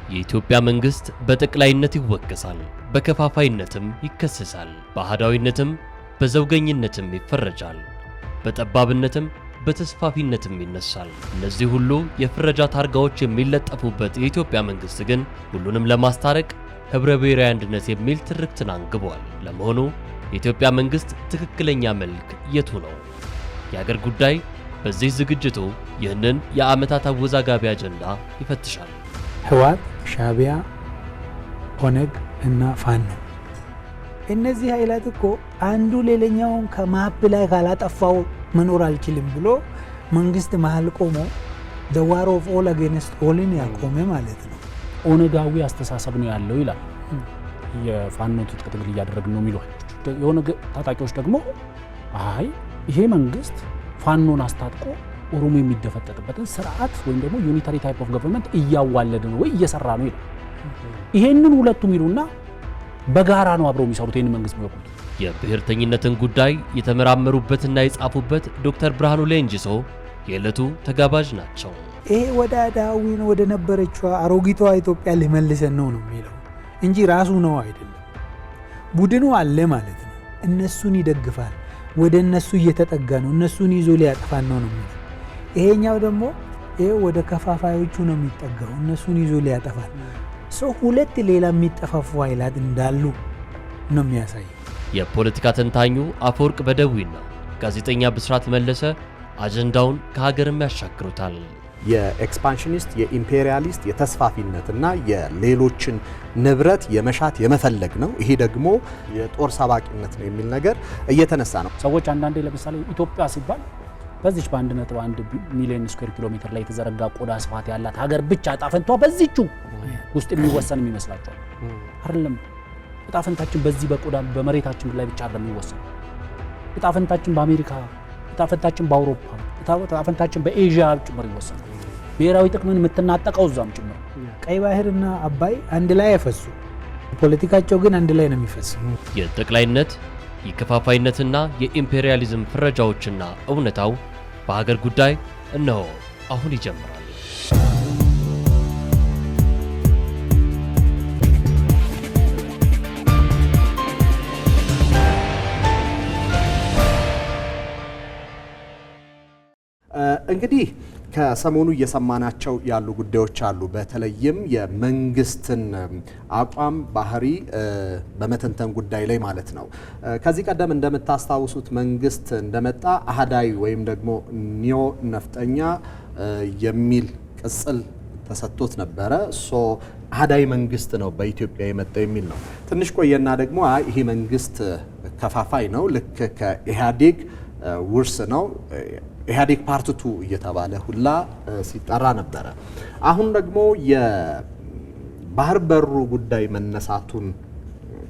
የኢትዮጵያ መንግስት በጠቅላይነት ይወቀሳል፣ በከፋፋይነትም ይከሰሳል፣ በአህዳዊነትም በዘውገኝነትም ይፈረጃል፣ በጠባብነትም በተስፋፊነትም ይነሳል። እነዚህ ሁሉ የፍረጃ ታርጋዎች የሚለጠፉበት የኢትዮጵያ መንግስት ግን ሁሉንም ለማስታረቅ ህብረ ብሔራዊ አንድነት የሚል ትርክትን አንግቧል። ለመሆኑ የኢትዮጵያ መንግስት ትክክለኛ መልክ የቱ ነው? የአገር ጉዳይ በዚህ ዝግጅቱ ይህንን የዓመታት አወዛጋቢ አጀንዳ ይፈትሻል። ህወሓት፣ ሻዕቢያ፣ ኦነግ እና ፋኖ እነዚህ ኃይላት እኮ አንዱ ሌላኛውን ከማፕ ላይ ካላጠፋው መኖር አልችልም ብሎ መንግስት መሃል ቆሞ the war of all against allን ያቆመ ማለት ነው። ኦነጋዊ አስተሳሰብ ነው ያለው ይላል። የፋኖ ትጥቅ ትግል እያደረግን ነው የሚሉ የሆነ ታጣቂዎች ደግሞ አይ ይሄ መንግስት ፋኖን አስታጥቆ ኦሮሞ የሚደፈጠጥበትን ስርዓት ወይም ደግሞ ዩኒታሪ ታይፕ ኦፍ ገቨርንመንት እያዋለደ ነው ወይ እየሰራ ነው ይላል። ይሄንን ሁለቱም ይሉና በጋራ ነው አብረው የሚሰሩት ይሄን መንግስት ነው። የብሔርተኝነትን ጉዳይ የተመራመሩበትና የጻፉበት ዶክተር ብርሃኑ ሌንጂሶ የዕለቱ ተጋባዥ ናቸው። ይሄ ወደ አዳዊን ወደ ነበረችው አሮጊቷ ኢትዮጵያ ሊመልሰን ነው የሚለው እንጂ ራሱ ነው አይደለም። ቡድኑ አለ ማለት ነው። እነሱን ይደግፋል፣ ወደ እነሱ እየተጠጋ ነው፣ እነሱን ይዞ ሊያጠፋን ነው የሚለው። ይሄኛው ደግሞ ይሄ ወደ ከፋፋዮቹ ነው የሚጠጋው፣ እነሱን ይዞ ሊያጠፋል። ሰው ሁለት ሌላ የሚጠፋፉ ኃይላት እንዳሉ ነው የሚያሳየው። የፖለቲካ ተንታኙ አፈወርቅ በደዊና ጋዜጠኛ ብስራት መለሰ አጀንዳውን ከሀገርም ያሻግሩታል። የኤክስፓንሽኒስት፣ የኢምፔሪያሊስት፣ የተስፋፊነትና የሌሎችን ንብረት የመሻት የመፈለግ ነው። ይሄ ደግሞ የጦር ሰባቂነት ነው የሚል ነገር እየተነሳ ነው። ሰዎች አንዳንዴ ለምሳሌ ኢትዮጵያ ሲባል በዚች በ1.1 ሚሊዮን ስኩዌር ኪሎ ሜትር ላይ የተዘረጋ ቆዳ ስፋት ያላት ሀገር ብቻ ጣፈንቷ በዚቹ ውስጥ የሚወሰን የሚመስላቸዋል። አይደለም። ጣፈንታችን በዚህ በቆዳ በመሬታችን ላይ ብቻ አይደለም የሚወሰን። ጣፈንታችን በአሜሪካ፣ ጣፈንታችን በአውሮፓ፣ ጣፈንታችን በኤዥያ ጭምር ይወሰን። ብሔራዊ ጥቅምን የምትናጠቀው እዛም ጭምር። ቀይ ባህርና አባይ አንድ ላይ አይፈሱ፣ ፖለቲካቸው ግን አንድ ላይ ነው የሚፈስ። የጠቅላይነት የከፋፋይነትና የኢምፔሪያሊዝም ፍረጃዎችና እውነታው በሀገር ጉዳይ እነሆ አሁን ይጀምራል። እንግዲህ ከሰሞኑ እየሰማናቸው ያሉ ጉዳዮች አሉ። በተለይም የመንግስትን አቋም ባህሪ በመተንተን ጉዳይ ላይ ማለት ነው። ከዚህ ቀደም እንደምታስታውሱት መንግስት እንደመጣ አህዳዊ ወይም ደግሞ ኒዮ ነፍጠኛ የሚል ቅጽል ተሰጥቶት ነበረ። አህዳዊ መንግስት ነው በኢትዮጵያ የመጣ የሚል ነው። ትንሽ ቆየና ደግሞ ይሄ መንግስት ከፋፋይ ነው፣ ልክ ከኢህአዴግ ውርስ ነው፣ ኢህአዴግ ፓርት 2 እየተባለ ሁላ ሲጠራ ነበረ። አሁን ደግሞ የባህር በሩ ጉዳይ መነሳቱን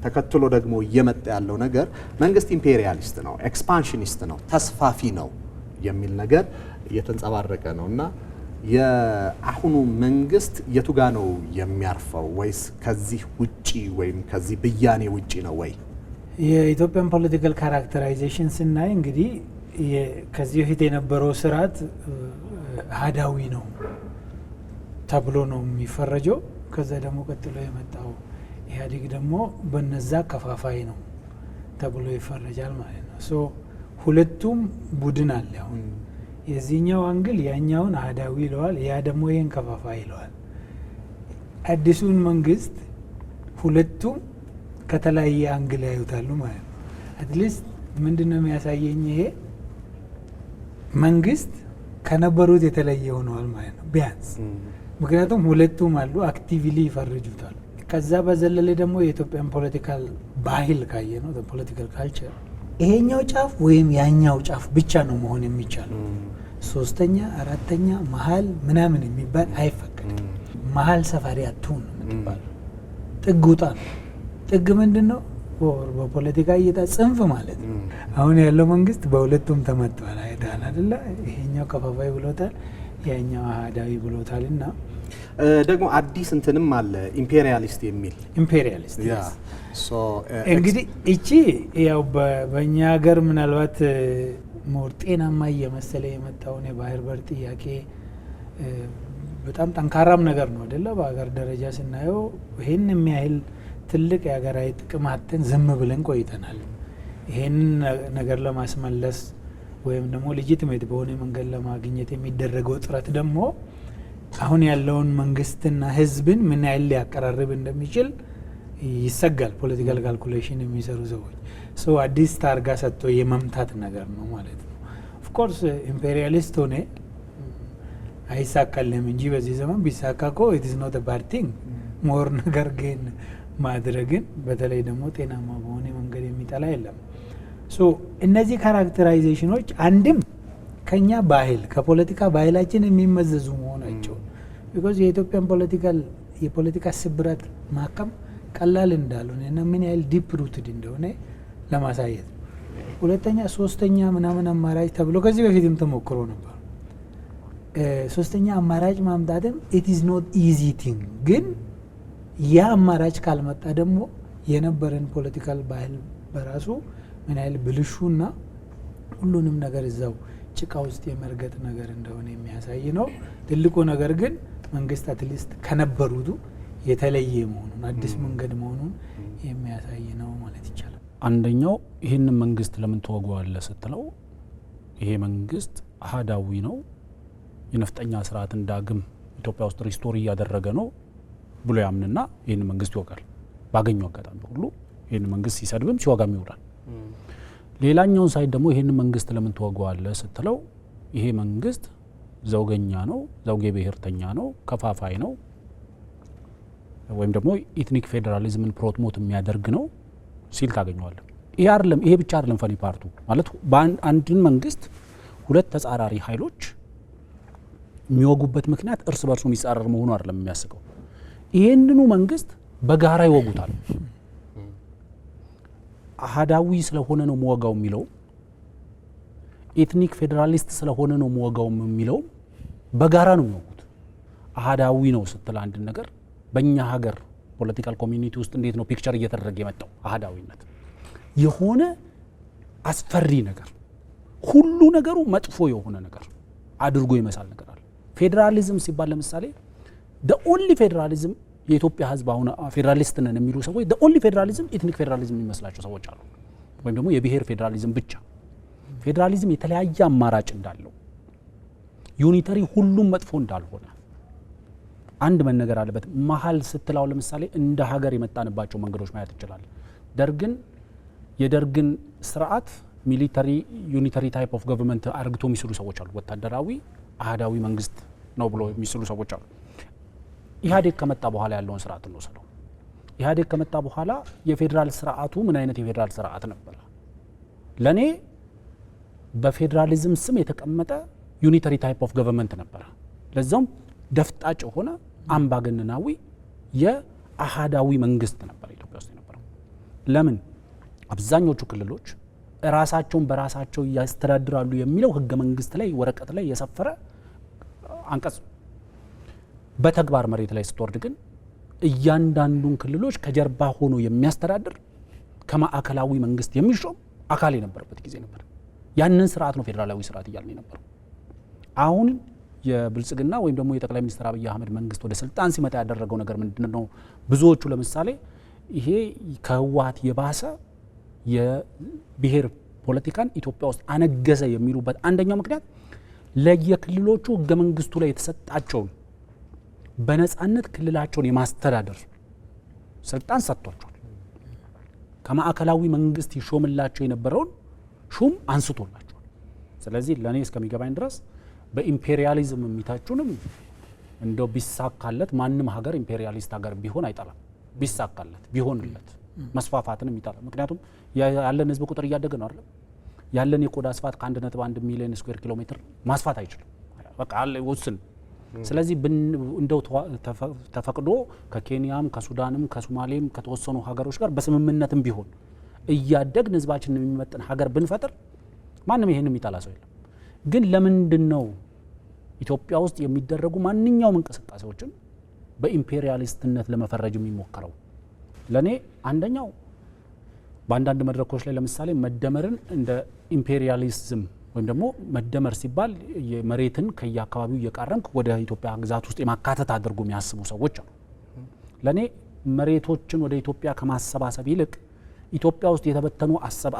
ተከትሎ ደግሞ እየመጣ ያለው ነገር መንግስት ኢምፔሪያሊስት ነው፣ ኤክስፓንሽኒስት ነው፣ ተስፋፊ ነው የሚል ነገር እየተንጸባረቀ ነውና የአሁኑ መንግስት የቱጋ ነው የሚያርፈው? ወይስ ከዚህ ውጪ ወይም ከዚህ ብያኔ ውጪ ነው ወይ? የኢትዮጵያን ፖለቲካል ካራክተራይዜሽን ስናይ እንግዲህ ከዚህ በፊት የነበረው ስርዓት አህዳዊ ነው ተብሎ ነው የሚፈረጀው። ከዛ ደግሞ ቀጥሎ የመጣው ኢህአዴግ ደግሞ በነዛ ከፋፋይ ነው ተብሎ ይፈረጃል ማለት ነው። ሁለቱም ቡድን አለ። አሁን የዚህኛው አንግል ያኛውን አህዳዊ ይለዋል፣ ያ ደግሞ ይሄን ከፋፋይ ይለዋል። አዲሱን መንግስት ሁለቱም ከተለያየ አንግል ያዩታሉ ማለት ነው። አትሊስት ምንድነው የሚያሳየኝ ይሄ መንግስት ከነበሩት የተለየ ሆነዋል ማለት ነው ቢያንስ። ምክንያቱም ሁለቱም አሉ አክቲቭሊ ይፈርጁታል። ከዛ በዘለለ ደግሞ የኢትዮጵያን ፖለቲካል ባህል ካየ ነው ፖለቲካል ካልቸር ይሄኛው ጫፍ ወይም ያኛው ጫፍ ብቻ ነው መሆን የሚቻለው። ሶስተኛ፣ አራተኛ፣ መሀል ምናምን የሚባል አይፈቀድም። መሀል ሰፋሪ አትሁን የምትባለው ጥግ ውጣ ነው። ጥግ ምንድን ነው? በፖለቲካ እይታ ጽንፍ ማለት ነው። አሁን ያለው መንግስት በሁለቱም ተመቷል። አይዳን አይደለ? ይሄኛው ከፋፋይ ብሎታል፣ ያኛው አህዳዊ ብሎታል። እና ደግሞ አዲስ እንትንም አለ ኢምፔሪያሊስት የሚል ኢምፔሪያሊስት እንግዲህ እቺ ያው በእኛ ሀገር ምናልባት ሞር ጤናማ እየመሰለ የመጣውን የባህር በር ጥያቄ በጣም ጠንካራም ነገር ነው አይደለ? በሀገር ደረጃ ስናየው ይህን የሚያህል ትልቅ የሀገራዊ ጥቅም አጥተን ዝም ብለን ቆይተናል። ይህን ነገር ለማስመለስ ወይም ደግሞ ሌጂቲሜት በሆነ መንገድ ለማግኘት የሚደረገው ጥረት ደግሞ አሁን ያለውን መንግስትና ህዝብን ምን ያህል ሊያቀራርብ እንደሚችል ይሰጋል። ፖለቲካል ካልኩሌሽን የሚሰሩ ሰዎች አዲስ ታርጋ ሰጥቶ የመምታት ነገር ነው ማለት ነው። ኦፍኮርስ ኢምፔሪያሊስት ሆነ አይሳካልም እንጂ በዚህ ዘመን ቢሳካ እኮ ኢት ኢዝ ኖት ባድ ቲንግ። ሞር ነገር ግን ማድረግን በተለይ ደግሞ ጤናማ በሆነ መንገድ የሚጠላ የለም። እነዚህ ካራክተራይዜሽኖች አንድም ከኛ ባህል ከፖለቲካ ባህላችን የሚመዘዙ መሆናቸው ቢኮዝ የኢትዮጵያን የፖለቲካ ስብራት ማከም ቀላል እንዳልሆነ እና ምን ያህል ዲፕ ሩትድ እንደሆነ ለማሳየት ነው። ሁለተኛ ሶስተኛ ምናምን አማራጭ ተብሎ ከዚህ በፊትም ተሞክሮ ነበር። ሶስተኛ አማራጭ ማምጣትም ኢት ኢዝ ኖት ኢዚ ቲንግ። ግን ያ አማራጭ ካልመጣ ደግሞ የነበረን ፖለቲካል ባህል በራሱ ምን ያህል ብልሹና ሁሉንም ነገር እዛው ጭቃ ውስጥ የመርገጥ ነገር እንደሆነ የሚያሳይ ነው። ትልቁ ነገር ግን መንግስት አትሊስት ከነበሩቱ የተለየ መሆኑን አዲስ መንገድ መሆኑን የሚያሳይ ነው ማለት ይቻላል። አንደኛው ይህንን መንግስት ለምን ተወጓለ ስትለው ይሄ መንግስት አሃዳዊ ነው፣ የነፍጠኛ ስርዓትን ዳግም ኢትዮጵያ ውስጥ ሪስቶር እያደረገ ነው ብሎ ያምንና ይህን መንግስት ይወጋል። ባገኘው አጋጣሚ ሁሉ ይህን መንግስት ሲሰድብም ሲወጋም ይውላል። ሌላኛውን ሳይድ ደግሞ ይህን መንግስት ለምን ተወጓለ ስትለው ይሄ መንግስት ዘውገኛ ነው፣ ዘውጌ ብሔርተኛ ነው፣ ከፋፋይ ነው፣ ወይም ደግሞ ኢትኒክ ፌዴራሊዝምን ፕሮሞት የሚያደርግ ነው ሲል ታገኘዋለህ። ይሄ አይደለም፣ ይሄ ብቻ አይደለም። ፈኒ ፓርቱ ማለት አንድን መንግስት ሁለት ተጻራሪ ኃይሎች የሚወጉበት ምክንያት እርስ በርሱ የሚጻረር መሆኑ አይደለም የሚያስቀው። ይሄንኑ መንግስት በጋራ ይወጉታል። አሃዳዊ ስለሆነ ነው መወጋው የሚለው፣ ኤትኒክ ፌዴራሊስት ስለሆነ ነው መወጋው የሚለው በጋራ ነው የሚወጉት። አሃዳዊ ነው ስትል አንድ ነገር በእኛ ሀገር ፖለቲካል ኮሚኒቲ ውስጥ እንዴት ነው ፒክቸር እየተደረገ የመጣው? አሃዳዊነት የሆነ አስፈሪ ነገር፣ ሁሉ ነገሩ መጥፎ የሆነ ነገር አድርጎ ይመሳል ነገር አለ። ፌዴራሊዝም ሲባል ለምሳሌ ኦንሊ ፌዴራሊዝም የኢትዮጵያ ህዝብ አሁን ፌዴራሊስት ነን የሚሉ ሰዎች ኦንሊ ፌዴራሊዝም ኤትኒክ ፌዴራሊዝም የሚመስላቸው ሰዎች አሉ። ወይም ደግሞ የብሔር ፌዴራሊዝም ብቻ። ፌዴራሊዝም የተለያየ አማራጭ እንዳለው፣ ዩኒተሪ ሁሉም መጥፎ እንዳልሆነ አንድ መነገር አለበት። መሀል ስትላው ለምሳሌ እንደ ሀገር የመጣንባቸው መንገዶች ማየት ይችላል። የደርግን ስርዓት ሚሊተሪ ዩኒተሪ ታይፕ ኦፍ ገቨርንመንት አርግቶ የሚስሉ ሰዎች አሉ። ወታደራዊ አህዳዊ መንግስት ነው ብሎ የሚስሉ ሰዎች አሉ። ኢህአዴግ ከመጣ በኋላ ያለውን ስርዓት እንወስደው። ኢህአዴግ ከመጣ በኋላ የፌዴራል ስርዓቱ ምን አይነት የፌዴራል ስርዓት ነበር? ለኔ በፌዴራሊዝም ስም የተቀመጠ ዩኒተሪ ታይፕ ኦፍ ገቨርንመንት ነበር። ለዛውም ደፍጣጭ የሆነ አምባገነናዊ የአሃዳዊ መንግስት ነበር ኢትዮጵያ ውስጥ የነበረው። ለምን? አብዛኞቹ ክልሎች ራሳቸውን በራሳቸው ያስተዳድራሉ የሚለው ህገ መንግስት ላይ ወረቀት ላይ የሰፈረ አንቀጽ፣ በተግባር መሬት ላይ ስትወርድ ግን እያንዳንዱን ክልሎች ከጀርባ ሆኖ የሚያስተዳድር ከማዕከላዊ መንግስት የሚሾም አካል የነበረበት ጊዜ ነበር። ያንን ስርዓት ነው ፌዴራላዊ ስርዓት እያልን የነበረው። አሁን የብልጽግና ወይም ደግሞ የጠቅላይ ሚኒስትር አብይ አህመድ መንግስት ወደ ስልጣን ሲመጣ ያደረገው ነገር ምንድን ነው? ብዙዎቹ ለምሳሌ ይሄ ከህወሓት የባሰ የብሔር ፖለቲካን ኢትዮጵያ ውስጥ አነገሰ የሚሉበት አንደኛው ምክንያት ለየክልሎቹ ህገ መንግስቱ ላይ የተሰጣቸውን በነጻነት ክልላቸውን የማስተዳደር ስልጣን ሰጥቷቸዋል። ከማዕከላዊ መንግስት ይሾምላቸው የነበረውን ሹም አንስቶላቸዋል። ስለዚህ ለእኔ እስከሚገባኝ ድረስ በኢምፔሪያሊዝም የሚታቹንም እንደው ቢሳካለት፣ ማንም ሀገር ኢምፔሪያሊስት ሀገር ቢሆን አይጠላም። ቢሳካለት ቢሆንለት መስፋፋትን የሚጠላ፣ ምክንያቱም ያለን ህዝብ ቁጥር እያደገ ነው አይደል? ያለን የቆዳ ስፋት ከ1.1 ሚሊዮን ስኩዌር ኪሎ ሜትር ማስፋት አይችልም። በቃ አለ ውስን። ስለዚህ እንደው ተፈቅዶ ከኬንያም ከሱዳንም ከሶማሌም ከተወሰኑ ሀገሮች ጋር በስምምነትም ቢሆን እያደግን ህዝባችንን የሚመጥን ሀገር ብንፈጥር ማንም ይሄን የሚጠላ ሰው የለም። ግን ለምንድን ነው ኢትዮጵያ ውስጥ የሚደረጉ ማንኛውም እንቅስቃሴዎችን በኢምፔሪያሊስትነት ለመፈረጅ የሚሞከረው? ለኔ አንደኛው በአንዳንድ መድረኮች ላይ ለምሳሌ መደመርን እንደ ኢምፔሪያሊዝም ወይም ደግሞ መደመር ሲባል የመሬትን ከየአካባቢው እየቃረምክ ወደ ኢትዮጵያ ግዛት ውስጥ የማካተት አድርጎ የሚያስቡ ሰዎች አሉ። ለኔ መሬቶችን ወደ ኢትዮጵያ ከማሰባሰብ ይልቅ ኢትዮጵያ ውስጥ የተበተኑ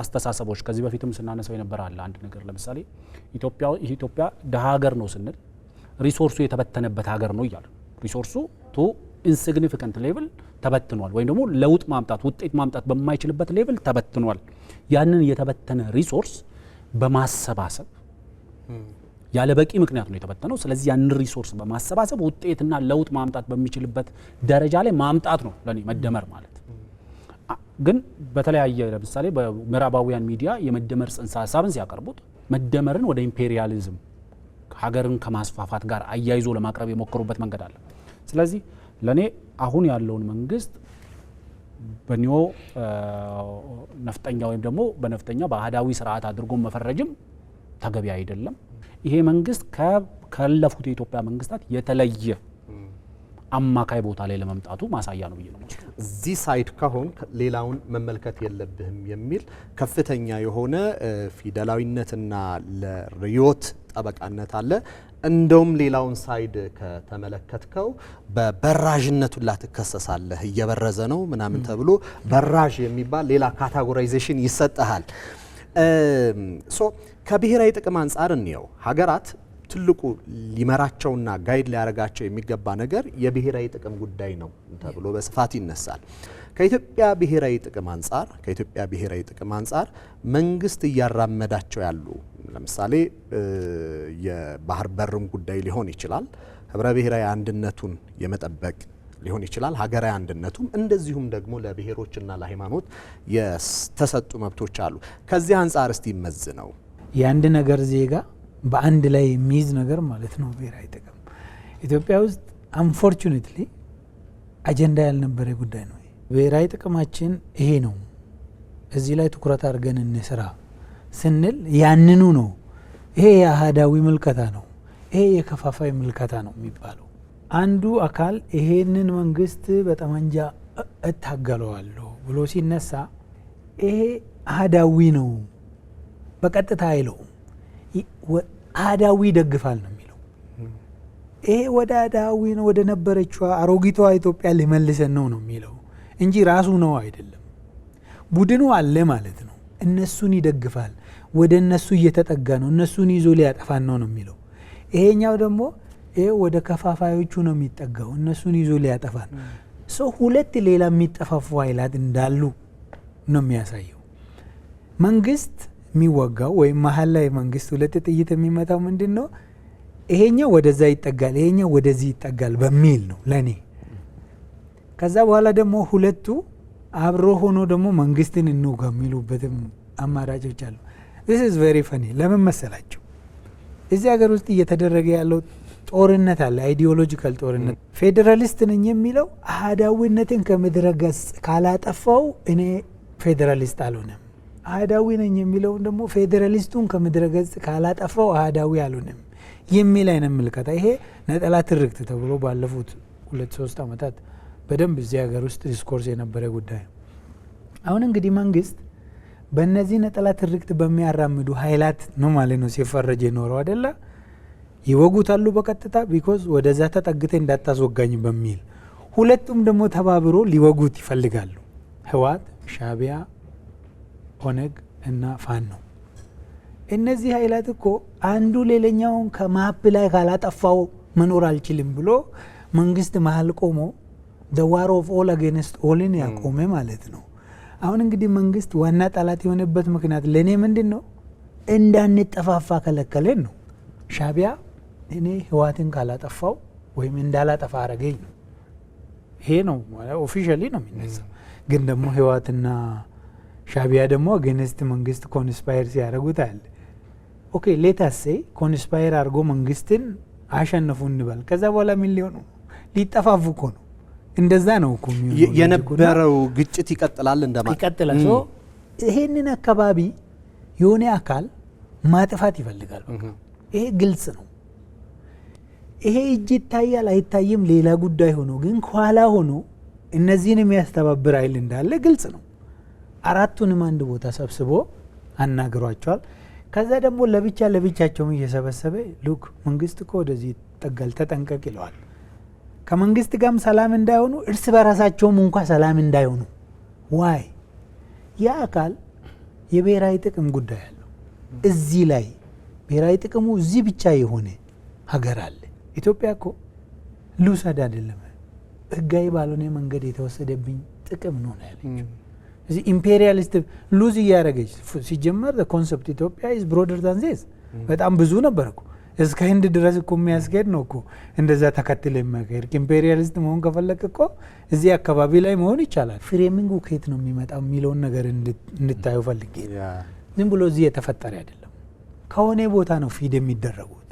አስተሳሰቦች ከዚህ በፊትም ስናነሳው የነበረ አለ። አንድ ነገር ለምሳሌ ኢትዮጵያ ደሃ ሀገር ነው ስንል ሪሶርሱ የተበተነበት ሀገር ነው እያለ ሪሶርሱ ቱ ኢንሲግኒፊካንት ሌቭል ተበትኗል፣ ወይም ደግሞ ለውጥ ማምጣት ውጤት ማምጣት በማይችልበት ሌቭል ተበትኗል። ያንን የተበተነ ሪሶርስ በማሰባሰብ ያለ በቂ ምክንያት ነው የተበተነው። ስለዚህ ያንን ሪሶርስ በማሰባሰብ ውጤትና ለውጥ ማምጣት በሚችልበት ደረጃ ላይ ማምጣት ነው ለኔ መደመር ማለት። ግን በተለያየ ለምሳሌ በምዕራባውያን ሚዲያ የመደመር ጽንሰ ሀሳብን ሲያቀርቡት መደመርን ወደ ኢምፔሪያሊዝም ሀገርን ከማስፋፋት ጋር አያይዞ ለማቅረብ የሞከሩበት መንገድ አለ። ስለዚህ ለኔ አሁን ያለውን መንግስት በኒዮ ነፍጠኛ ወይም ደግሞ በነፍጠኛ በአህዳዊ ስርዓት አድርጎ መፈረጅም ተገቢ አይደለም። ይሄ መንግስት ካለፉት የኢትዮጵያ መንግስታት የተለየ አማካይ ቦታ ላይ ለመምጣቱ ማሳያ ነው ብዬ ነው ማለት ነው። እዚህ ሳይድ ከሆን ሌላውን መመልከት የለብህም የሚል ከፍተኛ የሆነ ፊደላዊነትና ለርዮት ጠበቃነት አለ። እንደውም ሌላውን ሳይድ ከተመለከትከው በበራዥነቱ ላትከሰሳለህ፣ እየበረዘ ነው ምናምን ተብሎ በራዥ የሚባል ሌላ ካታጎራይዜሽን ይሰጣል። ሶ ከብሔራዊ ጥቅም አንጻር እንየው። ሀገራት ትልቁ ሊመራቸውና ጋይድ ሊያደርጋቸው የሚገባ ነገር የብሔራዊ ጥቅም ጉዳይ ነው ተብሎ በስፋት ይነሳል። ከኢትዮጵያ ብሔራዊ ጥቅም አንጻር መንግስት እያራመዳቸው ያሉ ለምሳሌ የባህር በርም ጉዳይ ሊሆን ይችላል፣ ህብረ ብሔራዊ አንድነቱን የመጠበቅ ሊሆን ይችላል፣ ሀገራዊ አንድነቱም እንደዚሁም ደግሞ ለብሔሮችና ለሃይማኖት የተሰጡ መብቶች አሉ። ከዚህ አንጻር እስቲ ይመዝነው የአንድ ነገር ዜጋ በአንድ ላይ የሚይዝ ነገር ማለት ነው ብሔራዊ ጥቅም። ኢትዮጵያ ውስጥ አንፎርቹኔትሊ አጀንዳ ያልነበረ ጉዳይ ነው። ብሔራዊ ጥቅማችን ይሄ ነው፣ እዚህ ላይ ትኩረት አድርገን እንስራ ስንል ያንኑ ነው። ይሄ የአህዳዊ ምልከታ ነው፣ ይሄ የከፋፋይ ምልከታ ነው የሚባለው። አንዱ አካል ይሄንን መንግስት በጠመንጃ እታገለዋለሁ ብሎ ሲነሳ ይሄ አህዳዊ ነው በቀጥታ አይለውም፣ አህዳዊ ይደግፋል ነው የሚለው። ይሄ ወደ አህዳዊ ነው ወደ ነበረችው አሮጊቷ ኢትዮጵያ ሊመልሰን ነው የሚለው እንጂ ራሱ ነው አይደለም። ቡድኑ አለ ማለት ነው፣ እነሱን ይደግፋል፣ ወደ እነሱ እየተጠጋ ነው፣ እነሱን ይዞ ሊያጠፋን ነው የሚለው። ይሄኛው ደግሞ ይሄ ወደ ከፋፋዮቹ ነው የሚጠጋው፣ እነሱን ይዞ ሊያጠፋን። ሰው ሁለት ሌላ የሚጠፋፉ ኃይላት እንዳሉ ነው የሚያሳየው። መንግስት የሚወጋው ወይም መሀል ላይ መንግስት ሁለት ጥይት የሚመታው ምንድን ነው? ይሄኛው ወደዛ ይጠጋል፣ ይሄኛው ወደዚህ ይጠጋል በሚል ነው ለኔ። ከዛ በኋላ ደግሞ ሁለቱ አብሮ ሆኖ ደግሞ መንግስትን እንውጋ የሚሉበትም አማራጮች አሉ። this is very funny። ለምን መሰላቸው? እዚህ ሀገር ውስጥ እየተደረገ ያለው ጦርነት አለ፣ አይዲዮሎጂካል ጦርነት። ፌዴራሊስት ነኝ የሚለው አህዳዊነትን ከምድረ ገጽ ካላጠፋው እኔ ፌዴራሊስት አልሆነም። አህዳዊ ነኝ የሚለውን ደግሞ ፌዴራሊስቱን ከምድረ ገጽ ካላጠፋው አህዳዊ አልሆነም የሚል አይነት ምልከታ። ይሄ ነጠላ ትርክት ተብሎ ባለፉት 2-3 ዓመታት በደንብ እዚህ ሀገር ውስጥ ዲስኮርስ የነበረ ጉዳይ ነው። አሁን እንግዲህ መንግስት በእነዚህ ነጠላ ትርክት በሚያራምዱ ኃይላት ነው ማለት ነው ሲፈረጅ የኖረው አይደለ? ይወጉታሉ በቀጥታ ቢኮዝ ወደዛ ተጠግተ እንዳታስወጋኝ በሚል። ሁለቱም ደግሞ ተባብሮ ሊወጉት ይፈልጋሉ። ህወሓት፣ ሻዕቢያ፣ ኦነግ እና ፋኖ። እነዚህ ኃይላት እኮ አንዱ ሌላኛውን ከማፕ ላይ ካላጠፋው መኖር አልችልም ብሎ መንግስት መሀል ቆሞ the war of all against allን ያቆመ ማለት ነው። አሁን እንግዲህ መንግስት ዋና ጠላት የሆነበት ምክንያት ለኔ ምንድነው? እንዳንጠፋፋ ከለከለን ነው። ሻዕቢያ እኔ ህወሓትን ካላጠፋው ወይም እንዳላጠፋ አረገኝ ነው። ይሄ ነው ኦፊሻሊ ነው የሚነሳው። ግን ደግሞ ህወሓትና ሻዕቢያ ደግሞ አገንስት መንግስት ኮንስፓየር ሲያደርጉት አለ። ኦኬ ሌታስ ሴይ ኮንስፓየር አድርጎ መንግስትን አሸነፉ እንበል። ከዛ በኋላ ምን ሊሆኑ ሊጠፋፉ እኮ ነው። እንደዛ ነው እኮ የነበረው ግጭት ይቀጥላል እንደማለት ይቀጥላል። ሶ ይሄንን አካባቢ የሆነ አካል ማጥፋት ይፈልጋል። ይሄ ግልጽ ነው። ይሄ እጅ ይታያል አይታይም ሌላ ጉዳይ ሆኖ ግን ከኋላ ሆኖ እነዚህን የሚያስተባብር ኃይል እንዳለ ግልጽ ነው። አራቱንም አንድ ቦታ ሰብስቦ አናግሯቸዋል። ከዛ ደግሞ ለብቻቸውም እየሰበሰበ ሉክ መንግስት እኮ ወደዚህ ይጠጋል ተጠንቀቅ ይለዋል። ከመንግስት ጋርም ሰላም እንዳይሆኑ እርስ በራሳቸውም እንኳን ሰላም እንዳይሆኑ ዋይ ያ አካል የብሔራዊ ጥቅም ጉዳይ አለው። እዚህ ላይ ብሔራዊ ጥቅሙ እዚህ ብቻ የሆነ ሀገር አለ። ኢትዮጵያ እኮ ልውሰድ አይደለም ህጋዊ ባልሆነ መንገድ የተወሰደብኝ ጥቅም ነው ያለችው። እዚህ ኢምፔሪያሊስት ሉዝ እያደረገች ሲጀመር ኮንሰፕት ኢትዮጵያ ኢዝ ብሮደር ዛን ዚስ በጣም ብዙ ነበር እኮ እስከ ህንድ ድረስ እኮ የሚያስኬድ ነው እኮ እንደዛ ተከትለ የሚያካሄድ ኢምፔሪያሊስት መሆን ከፈለክ እኮ እዚህ አካባቢ ላይ መሆን ይቻላል። ፍሬሚንግ ከየት ነው የሚመጣው የሚለውን ነገር እንድታዩ ፈልጌ ዝም ብሎ እዚህ የተፈጠረ አይደለም። ከሆነ ቦታ ነው ፊድ የሚደረጉት።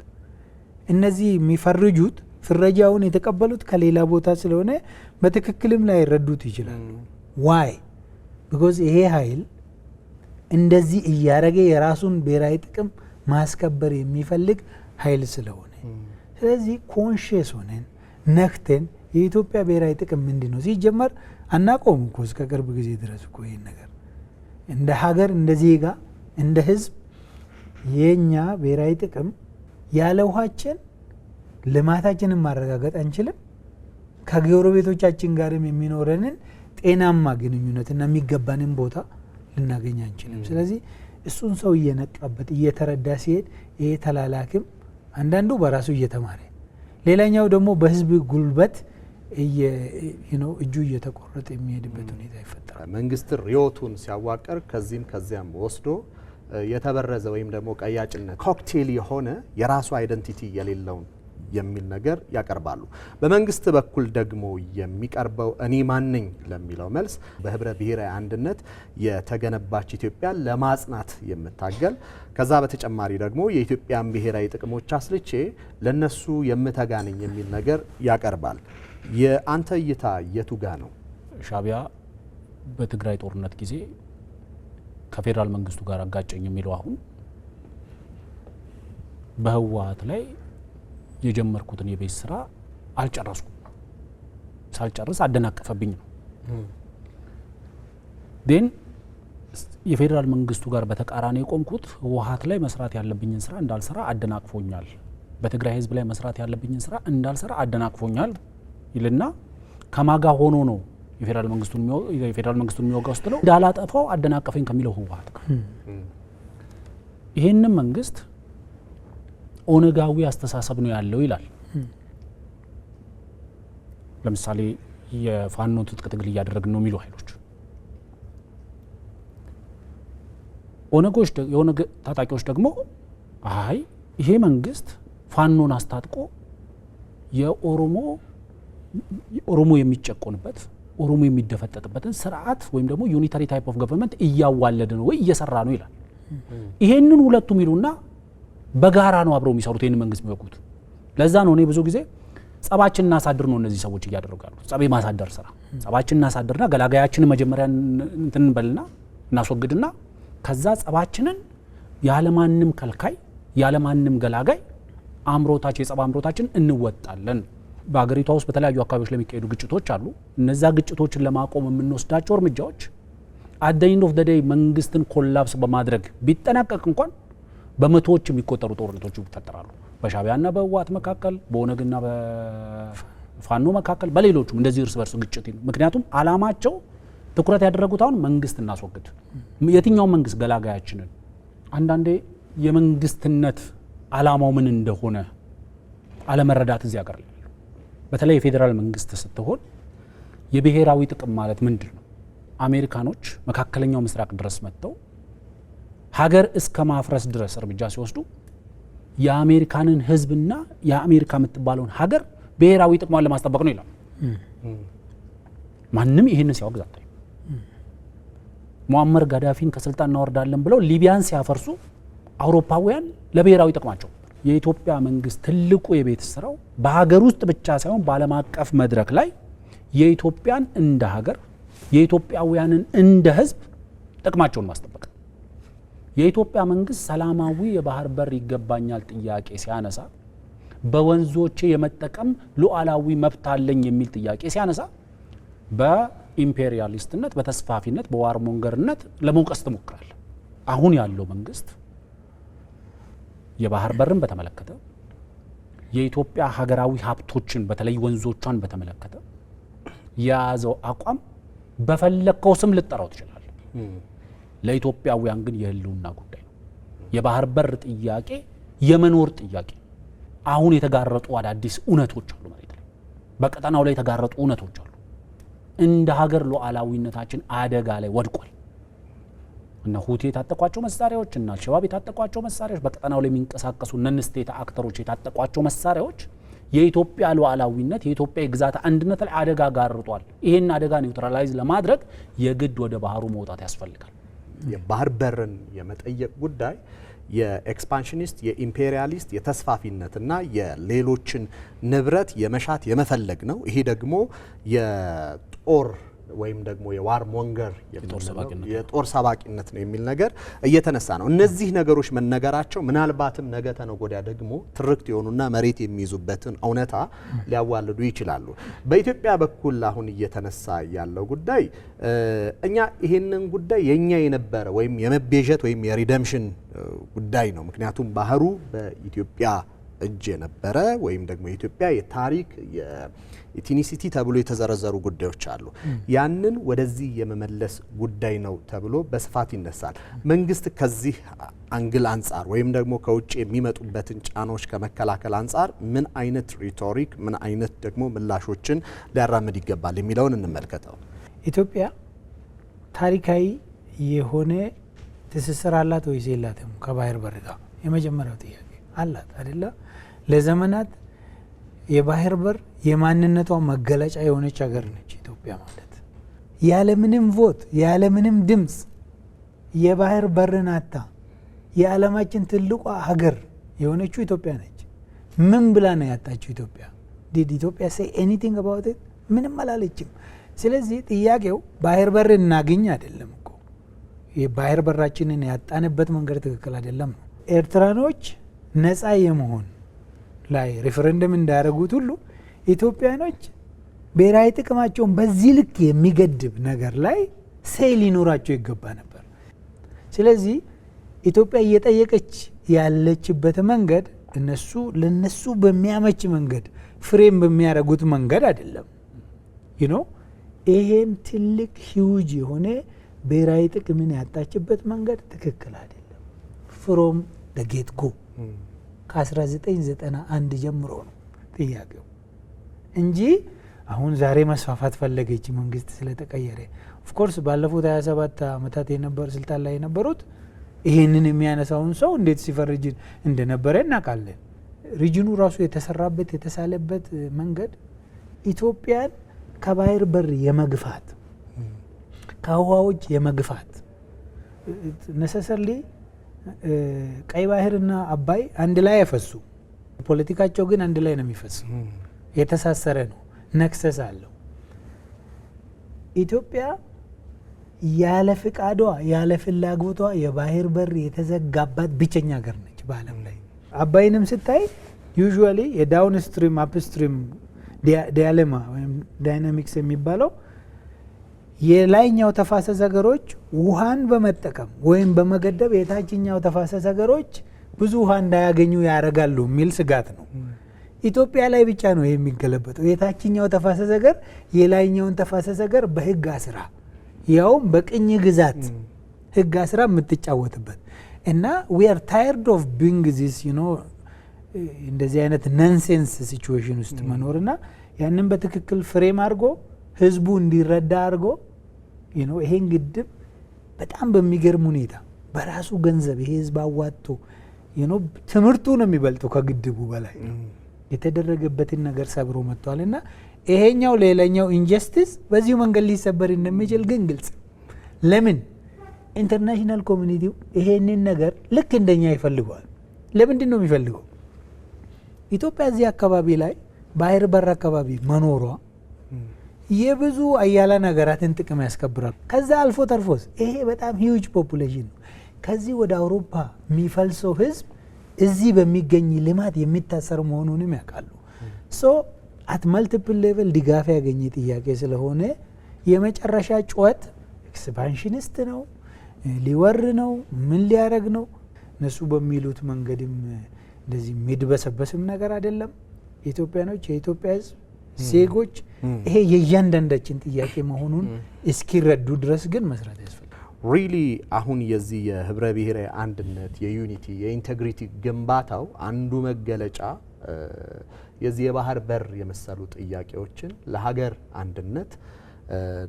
እነዚህ የሚፈርጁት ፍረጃውን የተቀበሉት ከሌላ ቦታ ስለሆነ በትክክልም ላይ ይረዱት ይችላሉ። ዋይ ቢኮዝ ይሄ ኃይል እንደዚህ እያረገ የራሱን ብሔራዊ ጥቅም ማስከበር የሚፈልግ ኃይል ስለሆነ ስለዚህ ኮንሽስ ሆነን ነክተን የኢትዮጵያ ብሔራዊ ጥቅም ምንድን ነው ሲጀመር አናቆም እኮ እስከ ቅርብ ጊዜ ድረስ እኮ ይሄን ነገር እንደ ሀገር እንደ ዜጋ እንደ ህዝብ የኛ ብሔራዊ ጥቅም ያለ ውሃችን ልማታችንን ማረጋገጥ አንችልም። ከጎረቤቶቻችን ጋርም የሚኖረንን ጤናማ ግንኙነትና የሚገባንን ቦታ ልናገኝ አንችልም። ስለዚህ እሱን ሰው እየነቃበት እየተረዳ ሲሄድ ይሄ ተላላክም አንዳንዱ በራሱ እየተማረ ሌላኛው ደግሞ በህዝብ ጉልበት እጁ እየተቆረጠ የሚሄድበት ሁኔታ ይፈጠራል። መንግስት ሪዮቱን ሲያዋቀር ከዚህም ከዚያም ወስዶ የተበረዘ ወይም ደግሞ ቀያጭነት ኮክቴል የሆነ የራሱ አይደንቲቲ የሌለውን የሚል ነገር ያቀርባሉ። በመንግስት በኩል ደግሞ የሚቀርበው እኔ ማን ነኝ ለሚለው መልስ በህብረ ብሔራዊ አንድነት የተገነባች ኢትዮጵያን ለማጽናት የምታገል ከዛ በተጨማሪ ደግሞ የኢትዮጵያን ብሔራዊ ጥቅሞች አስልቼ ለነሱ የምተጋነኝ የሚል ነገር ያቀርባል። የአንተ እይታ የቱ ጋ ነው? ሻዕቢያ በትግራይ ጦርነት ጊዜ ከፌዴራል መንግስቱ ጋር አጋጨኝ የሚለው አሁን በህወሓት ላይ የጀመርኩትን የቤት ስራ አልጨረስኩም፣ ሳልጨርስ አደናቀፈብኝ ነው። ዴን የፌዴራል መንግስቱ ጋር በተቃራኒ የቆምኩት ህወሓት ላይ መስራት ያለብኝን ስራ እንዳልሰራ አደናቅፎኛል፣ በትግራይ ህዝብ ላይ መስራት ያለብኝን ስራ እንዳልሰራ አደናቅፎኛል ይልና ከማጋ ሆኖ ነው የፌዴራል መንግስቱን የሚወጋ ውስጥ ነው እንዳላጠፋው አደናቀፈኝ ከሚለው ህወሓት ጋር ይሄንን መንግስት ኦነጋዊ አስተሳሰብ ነው ያለው ይላል። ለምሳሌ የፋኖ ትጥቅ ትግል እያደረግን ነው የሚሉ ኃይሎች የኦነግ ታጣቂዎች ደግሞ አይ ይሄ መንግስት ፋኖን አስታጥቆ የኦሮሞ የሚጨቆንበት ኦሮሞ የሚደፈጠጥበትን ስርዓት ወይም ደግሞ ዩኒታሪ ታይፕ ኦፍ ገቨርንመንት እያዋለደ ነው ወይ እየሰራ ነው ይላል። ይሄንን ሁለቱም ይሉና በጋራ ነው አብረው የሚሰሩት ይሄን መንግስት የሚወቁት። ለዛ ነው እኔ ብዙ ጊዜ ጸባችን እናሳድር ነው እነዚህ ሰዎች እያደረጉ ያሉት። ጸብ ማሳደር ስራ ጸባችን እናሳድርና ገላጋያችንን መጀመሪያ እንትን በልና እናስወግድና ከዛ ጸባችንን ያለማንም ከልካይ ያለማንም ገላጋይ የጸብ አምሮታችን እንወጣለን። በአገሪቷ ውስጥ በተለያዩ አካባቢዎች ለሚካሄዱ ግጭቶች አሉ። እነዛ ግጭቶችን ለማቆም የምንወስዳቸው እርምጃዎች አት ዘ ኤንድ ኦፍ ዘ ዴይ መንግስትን ኮላፕስ በማድረግ ቢጠናቀቅ እንኳን በመቶዎች የሚቆጠሩ ጦርነቶች ይፈጠራሉ። በሻዕቢያና በህወሓት መካከል፣ በኦነግና በፋኖ መካከል፣ በሌሎቹም እንደዚህ እርስ በርስ ግጭት። ምክንያቱም አላማቸው ትኩረት ያደረጉት አሁን መንግስት እናስወግድ፣ የትኛው መንግስት ገላጋያችንን። አንዳንዴ የመንግስትነት አላማው ምን እንደሆነ አለመረዳት እዚህ ያቀር ላይ በተለይ የፌዴራል መንግስት ስትሆን የብሔራዊ ጥቅም ማለት ምንድን ነው? አሜሪካኖች መካከለኛው ምስራቅ ድረስ መጥተው ሀገር እስከ ማፍረስ ድረስ እርምጃ ሲወስዱ የአሜሪካንን ህዝብና የአሜሪካ የምትባለውን ሀገር ብሔራዊ ጥቅሟን ለማስጠበቅ ነው ይላል። ማንም ይህንን ሲያወግዝ አታይም። ሙአመር ጋዳፊን ከስልጣን እናወርዳለን ብለው ሊቢያን ሲያፈርሱ አውሮፓውያን ለብሔራዊ ጥቅማቸው። የኢትዮጵያ መንግስት ትልቁ የቤት ስራው በሀገር ውስጥ ብቻ ሳይሆን በዓለም አቀፍ መድረክ ላይ የኢትዮጵያን እንደ ሀገር የኢትዮጵያውያንን እንደ ህዝብ ጥቅማቸውን ማስጠበቅ። የኢትዮጵያ መንግስት ሰላማዊ የባህር በር ይገባኛል ጥያቄ ሲያነሳ፣ በወንዞቼ የመጠቀም ሉዓላዊ መብት አለኝ የሚል ጥያቄ ሲያነሳ በኢምፔሪያሊስትነት፣ በተስፋፊነት፣ በዋርሞንገርነት ለመውቀስ ትሞክራል። አሁን ያለው መንግስት የባህር በርን በተመለከተ የኢትዮጵያ ሀገራዊ ሀብቶችን በተለይ ወንዞቿን በተመለከተ የያዘው አቋም በፈለከው ስም ልጠራው ትችላለህ። ለኢትዮጵያውያን ግን የህልውና ጉዳይ ነው። የባህር በር ጥያቄ የመኖር ጥያቄ። አሁን የተጋረጡ አዳዲስ እውነቶች አሉ፣ መሬት ላይ በቀጠናው ላይ የተጋረጡ እውነቶች አሉ። እንደ ሀገር ሉዓላዊነታችን አደጋ ላይ ወድቋል። እነ ሁቲ የታጠቋቸው መሳሪያዎች እና አልሸባብ የታጠቋቸው መሳሪያዎች፣ በቀጠናው ላይ የሚንቀሳቀሱ ነን ስቴት አክተሮች የታጠቋቸው መሳሪያዎች የኢትዮጵያ ሉዓላዊነት የኢትዮጵያ የግዛት አንድነት ላይ አደጋ ጋርጧል። ይሄን አደጋ ኒውትራላይዝ ለማድረግ የግድ ወደ ባህሩ መውጣት ያስፈልጋል። የባህር በርን የመጠየቅ ጉዳይ የኤክስፓንሽኒስት የኢምፔሪያሊስት የተስፋፊነትና የሌሎችን ንብረት የመሻት የመፈለግ ነው። ይሄ ደግሞ የጦር ወይም ደግሞ የዋር ሞንገር የጦር ሰባቂነት ነው የሚል ነገር እየተነሳ ነው። እነዚህ ነገሮች መነገራቸው ምናልባትም ነገ ተነገ ወዲያ ደግሞ ትርክት የሆኑና መሬት የሚይዙበትን እውነታ ሊያዋልዱ ይችላሉ። በኢትዮጵያ በኩል አሁን እየተነሳ ያለው ጉዳይ እኛ ይሄንን ጉዳይ የኛ የነበረ ወይም የመቤዠት ወይም የሪደምሽን ጉዳይ ነው። ምክንያቱም ባህሩ በኢትዮጵያ እጅ የነበረ ወይም ደግሞ የኢትዮጵያ የታሪክ የኢትኒሲቲ ተብሎ የተዘረዘሩ ጉዳዮች አሉ። ያንን ወደዚህ የመመለስ ጉዳይ ነው ተብሎ በስፋት ይነሳል። መንግስት ከዚህ አንግል አንጻር ወይም ደግሞ ከውጭ የሚመጡበትን ጫናዎች ከመከላከል አንጻር ምን አይነት ሪቶሪክ ምን አይነት ደግሞ ምላሾችን ሊያራምድ ይገባል የሚለውን እንመልከተው። ኢትዮጵያ ታሪካዊ የሆነ ትስስር አላት ወይስ የላትም ከባህር በር ጋር? የመጀመሪያው ጥያቄ አላት አይደለ? ለዘመናት የባህር በር የማንነቷ መገለጫ የሆነች ሀገር ነች ኢትዮጵያ ማለት። ያለምንም ቮት ያለምንም ድምፅ የባህር በርን አታ የዓለማችን ትልቋ ሀገር የሆነችው ኢትዮጵያ ነች። ምን ብላ ነው ያጣችው ኢትዮጵያ? ዲድ ኢትዮጵያ say anything about it? ምንም አላለችም። ስለዚህ ጥያቄው ባህር በር እናገኝ አይደለም እኮ፣ የባህር በራችንን ያጣንበት መንገድ ትክክል አይደለም ነው። ኤርትራኖች ነፃ የመሆን ላይ ሪፈረንደም እንዳያደርጉት ሁሉ ኢትዮጵያኖች ብሔራዊ ጥቅማቸውን በዚህ ልክ የሚገድብ ነገር ላይ ሴይ ሊኖራቸው ይገባ ነበር። ስለዚህ ኢትዮጵያ እየጠየቀች ያለችበት መንገድ እነሱ ለነሱ በሚያመች መንገድ ፍሬም በሚያደርጉት መንገድ አይደለም። ይሄም ትልቅ ሂውጅ የሆነ ብሔራዊ ጥቅምን ያጣችበት መንገድ ትክክል አይደለም። ፍሮም ጌት ጎ ከ1991 ጀምሮ ነው ጥያቄው እንጂ አሁን ዛሬ መስፋፋት ፈለገች መንግስት ስለተቀየረ። ኦፍኮርስ ባለፉት 27 ዓመታት የነበሩ ስልጣን ላይ የነበሩት ይሄንን የሚያነሳውን ሰው እንዴት ሲፈርጅ እንደነበረ እናውቃለን። ሪጅኑ ራሱ የተሰራበት የተሳለበት መንገድ ኢትዮጵያን ከባህር በር የመግፋት ከውሃዎች የመግፋት ነሰሰርሊ ቀይ ባህርና አባይ አንድ ላይ ያፈሱ ፖለቲካቸው ግን አንድ ላይ ነው የሚፈሱ። የተሳሰረ ነው፣ ነክሰስ አለው። ኢትዮጵያ ያለ ፍቃዷ ያለ ፍላጎቷ የባህር በር የተዘጋባት ብቸኛ ሀገር ነች በዓለም ላይ። አባይንም ስታይ ዩዥዋሊ የዳውን ስትሪም አፕ ስትሪም ዲያሌማ ወይም ዳይናሚክስ የሚባለው የላይኛው ተፋሰስ ሀገሮች ውሃን በመጠቀም ወይም በመገደብ የታችኛው ተፋሰስ ሀገሮች ብዙ ውሃ እንዳያገኙ ያደርጋሉ የሚል ስጋት ነው። ኢትዮጵያ ላይ ብቻ ነው የሚገለበጠው። የታችኛው ተፋሰስ ሀገር የላይኛውን ተፋሰስ ሀገር በህግ አስራ ያውም በቅኝ ግዛት ህግ አስራ የምትጫወትበት እና we are tired of being this እንደዚህ አይነት ነንሴንስ ሲቹዌሽን ውስጥ መኖርና ያንን በትክክል ፍሬም አድርጎ ህዝቡ እንዲረዳ አድርጎ ይሄን ግድብ በጣም በሚገርም ሁኔታ በራሱ ገንዘብ ይሄ ህዝብ አዋጥቶ ትምህርቱ ነው የሚበልጠው ከግድቡ በላይ የተደረገበትን ነገር ሰብሮ መጥቷልና ይሄኛው ሌላኛው ኢንጀስቲስ በዚሁ መንገድ ሊሰበር እንደሚችል ግን ግልጽ። ለምን ኢንተርናሽናል ኮሚኒቲው ይሄንን ነገር ልክ እንደኛ ይፈልገዋል። ለምንድን ነው የሚፈልገው? ኢትዮጵያ እዚህ አካባቢ ላይ ባህር በር አካባቢ መኖሯ የብዙ አያላን ሀገራትን ጥቅም ያስከብራል። ከዛ አልፎ ተርፎስ ይሄ በጣም ሂውጅ ፖፑሌሽን ነው። ከዚህ ወደ አውሮፓ የሚፈልሰው ህዝብ እዚህ በሚገኝ ልማት የሚታሰር መሆኑንም ያውቃሉ። ሶ አት መልቲፕል ሌቨል ድጋፍ ያገኘ ጥያቄ ስለሆነ የመጨረሻ ጩኸት ኤክስፓንሽኒስት ነው፣ ሊወር ነው፣ ምን ሊያደርግ ነው። እነሱ በሚሉት መንገድም እንደዚህ የሚድበሰበስም ነገር አይደለም። ኢትዮጵያኖች የኢትዮጵያ ሕዝብ ዜጎች ይሄ የእያንዳንዳችን ጥያቄ መሆኑን እስኪረዱ ድረስ ግን መስራት ያስፈልጋል። ሪሊ አሁን የዚህ የህብረ ብሔራዊ አንድነት የዩኒቲ የኢንቴግሪቲ ግንባታው አንዱ መገለጫ የዚህ የባህር በር የመሰሉ ጥያቄዎችን ለሀገር አንድነት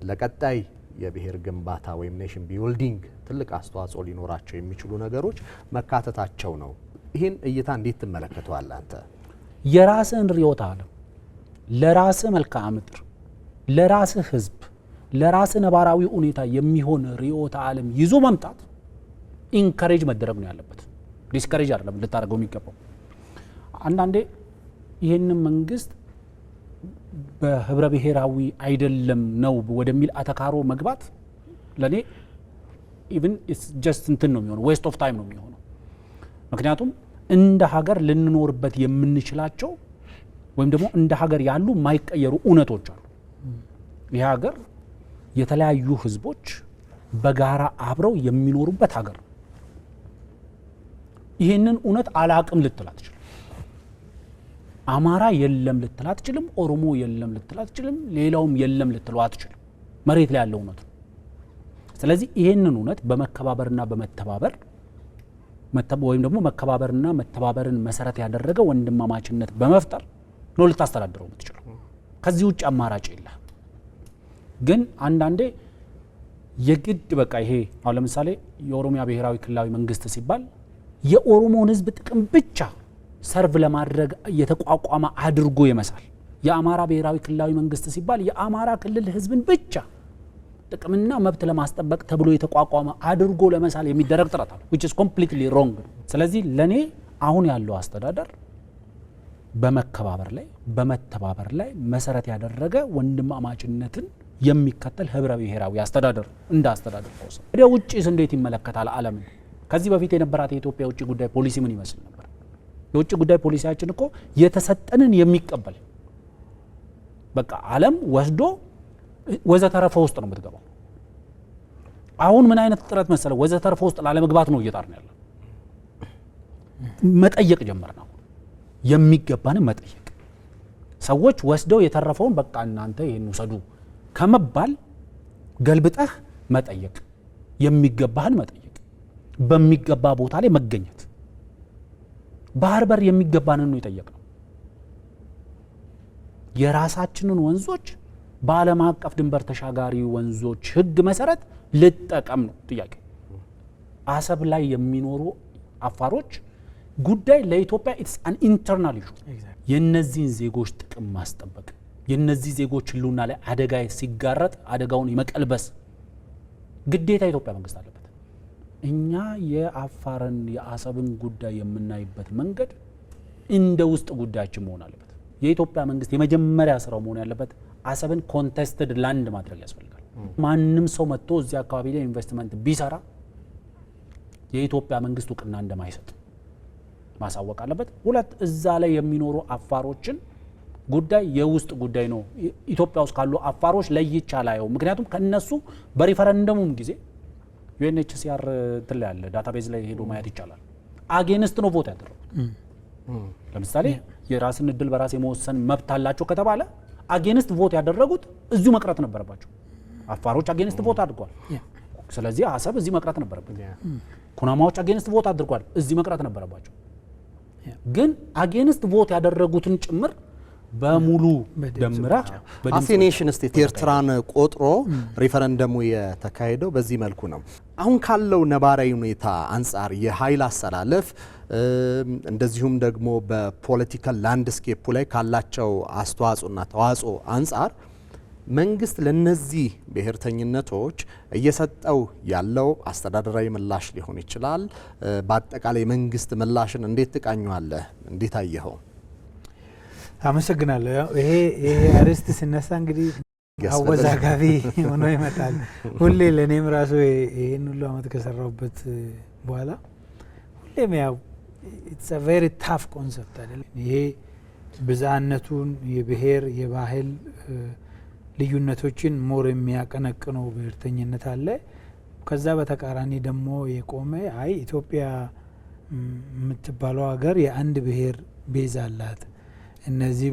ለቀጣይ የብሔር ግንባታ ወይም ኔሽን ቢልዲንግ ትልቅ አስተዋጽኦ ሊኖራቸው የሚችሉ ነገሮች መካተታቸው ነው። ይህን እይታ እንዴት ትመለከተዋለህ አንተ? የራስን ርዕዮተ ዓለም ለራስህ መልክዓ ምድር ለራስህ ህዝብ ለራስህ ነባራዊ ሁኔታ የሚሆን ርዕዮተ ዓለም ይዞ መምጣት ኢንካሬጅ መደረግ ነው ያለበት። ዲስካሬጅ አይደለም ልታደርገው የሚገባው። አንዳንዴ ይህንን መንግስት በህብረ ብሔራዊ አይደለም ነው ወደሚል አተካሮ መግባት ለኔ ኢቭን ኢትስ ጀስት እንትን ነው የሚሆነው፣ ዌስት ኦፍ ታይም ነው የሚሆነው። ምክንያቱም እንደ ሀገር ልንኖርበት የምንችላቸው ወይም ደግሞ እንደ ሀገር ያሉ ማይቀየሩ እውነቶች አሉ። ይህ ሀገር የተለያዩ ህዝቦች በጋራ አብረው የሚኖሩበት ሀገር ነው። ይህንን እውነት አላቅም ልትል አትችልም። አማራ የለም ልትል አትችልም። ኦሮሞ የለም ልትል አትችልም። ሌላውም የለም ልትለው አትችልም። መሬት ላይ ያለው እውነት ነው። ስለዚህ ይህንን እውነት በመከባበርና በመተባበር ወይም ደግሞ መከባበርና መተባበርን መሰረት ያደረገ ወንድማማችነት በመፍጠር ነው ልታስተዳድረው የምትችለው። ከዚህ ውጭ አማራጭ የለም። ግን አንዳንዴ የግድ በቃ ይሄ አሁን ለምሳሌ የኦሮሚያ ብሔራዊ ክልላዊ መንግስት ሲባል የኦሮሞን ህዝብ ጥቅም ብቻ ሰርቭ ለማድረግ የተቋቋመ አድርጎ ይመሳል። የአማራ ብሔራዊ ክልላዊ መንግስት ሲባል የአማራ ክልል ህዝብን ብቻ ጥቅምና መብት ለማስጠበቅ ተብሎ የተቋቋመ አድርጎ ለመሳል የሚደረግ ጥረት አለ which is completely wrong። ስለዚህ ለኔ አሁን ያለው አስተዳደር በመከባበር ላይ በመተባበር ላይ መሰረት ያደረገ ወንድማማችነትን የሚከተል ህብረ ብሔራዊ አስተዳደር እንደ አስተዳደር ተወሰነ። ወደ ውጪስ እንዴት ይመለከታል ዓለምን? ከዚህ በፊት የነበራት የኢትዮጵያ ውጪ ጉዳይ ፖሊሲ ምን ይመስል ነበር? የውጭ ጉዳይ ፖሊሲያችን እኮ የተሰጠንን የሚቀበል በቃ ዓለም ወስዶ ወዘተረፈ ውስጥ ነው የምትገባው። አሁን ምን አይነት ጥረት መሰለ ወዘተረፈ ውስጥ ላለመግባት ነው እየጣርን ያለ። መጠየቅ ጀመርና የሚገባን መጠየቅ ሰዎች ወስደው የተረፈውን በቃ እናንተ ይሄን ውሰዱ ከመባል ገልብጠህ መጠየቅ፣ የሚገባህን መጠየቅ፣ በሚገባ ቦታ ላይ መገኘት። ባህር በር የሚገባንን ነው የጠየቅነው። የራሳችንን ወንዞች በዓለም አቀፍ ድንበር ተሻጋሪ ወንዞች ህግ መሰረት ልጠቀም ነው ጥያቄ። አሰብ ላይ የሚኖሩ አፋሮች ጉዳይ ለኢትዮጵያ ኢትስ አን ኢንተርናል ኢሹ። የነዚህን ዜጎች ጥቅም ማስጠበቅ፣ የነዚህ ዜጎች ህልውና ላይ አደጋ ሲጋረጥ አደጋውን የመቀልበስ ግዴታ የኢትዮጵያ መንግስት አለበት። እኛ የአፋርን የአሰብን ጉዳይ የምናይበት መንገድ እንደ ውስጥ ጉዳያችን መሆን አለበት። የኢትዮጵያ መንግስት የመጀመሪያ ስራው መሆን ያለበት አሰብን ኮንቴስትድ ላንድ ማድረግ ያስፈልጋል። ማንም ሰው መጥቶ እዚህ አካባቢ ላይ ኢንቨስትመንት ቢሰራ የኢትዮጵያ መንግስት እውቅና እንደማይሰጥ ማሳወቅ አለበት። ሁለት፣ እዛ ላይ የሚኖሩ አፋሮችን ጉዳይ የውስጥ ጉዳይ ነው። ኢትዮጵያ ውስጥ ካሉ አፋሮች ለይቻ ላየው። ምክንያቱም ከነሱ በሪፈረንደሙም ጊዜ ዩኤንኤችሲአር እንትን ላይ ያለ ዳታቤዝ ላይ ሄዶ ማየት ይቻላል። አጌንስት ነው ቮት ያደረጉት። ለምሳሌ የራስን እድል በራስ የመወሰን መብት አላቸው ከተባለ አጌንስት ቮት ያደረጉት እዚሁ መቅረት ነበረባቸው። አፋሮች አጌንስት ቮት አድርጓል። ስለዚህ አሰብ እዚህ መቅረት ነበረበት። ኩናማዎች አጌንስት ቮት አድርጓል፣ እዚህ መቅረት ነበረባቸው። ግን አጌንስት ቮት ያደረጉትን ጭምር በሙሉ ደምራ አሴኔሽን ስቴት ኤርትራን ቆጥሮ ሪፈረንደሙ የተካሄደው በዚህ መልኩ ነው። አሁን ካለው ነባራዊ ሁኔታ አንጻር የኃይል አሰላለፍ እንደዚሁም ደግሞ በፖለቲካል ላንድስኬፑ ላይ ካላቸው አስተዋጽኦና ተዋጽኦ አንጻር መንግስት ለነዚህ ብሔርተኝነቶች እየሰጠው ያለው አስተዳደራዊ ምላሽ ሊሆን ይችላል። በአጠቃላይ መንግስት ምላሽን እንዴት ትቃኘዋለህ? እንዴት አየኸው? አመሰግናለሁ። ይሄ አርዕስት ሲነሳ እንግዲህ አወዛጋቢ ሆኖ ይመጣል። ሁሌ ለእኔም ራሱ ይህን ሁሉ አመት ከሰራሁበት በኋላ ሁሌም ያው ኢትስ አ ቬሪ ታፍ ኮንሰፕት አይደለም። ይሄ ብዝሃነቱን የብሔር የባህል ልዩነቶችን ሞር የሚያቀነቅነው ብሔርተኝነት አለ። ከዛ በተቃራኒ ደግሞ የቆመ አይ ኢትዮጵያ የምትባለው ሀገር የአንድ ብሔር ቤዝ አላት። እነዚህ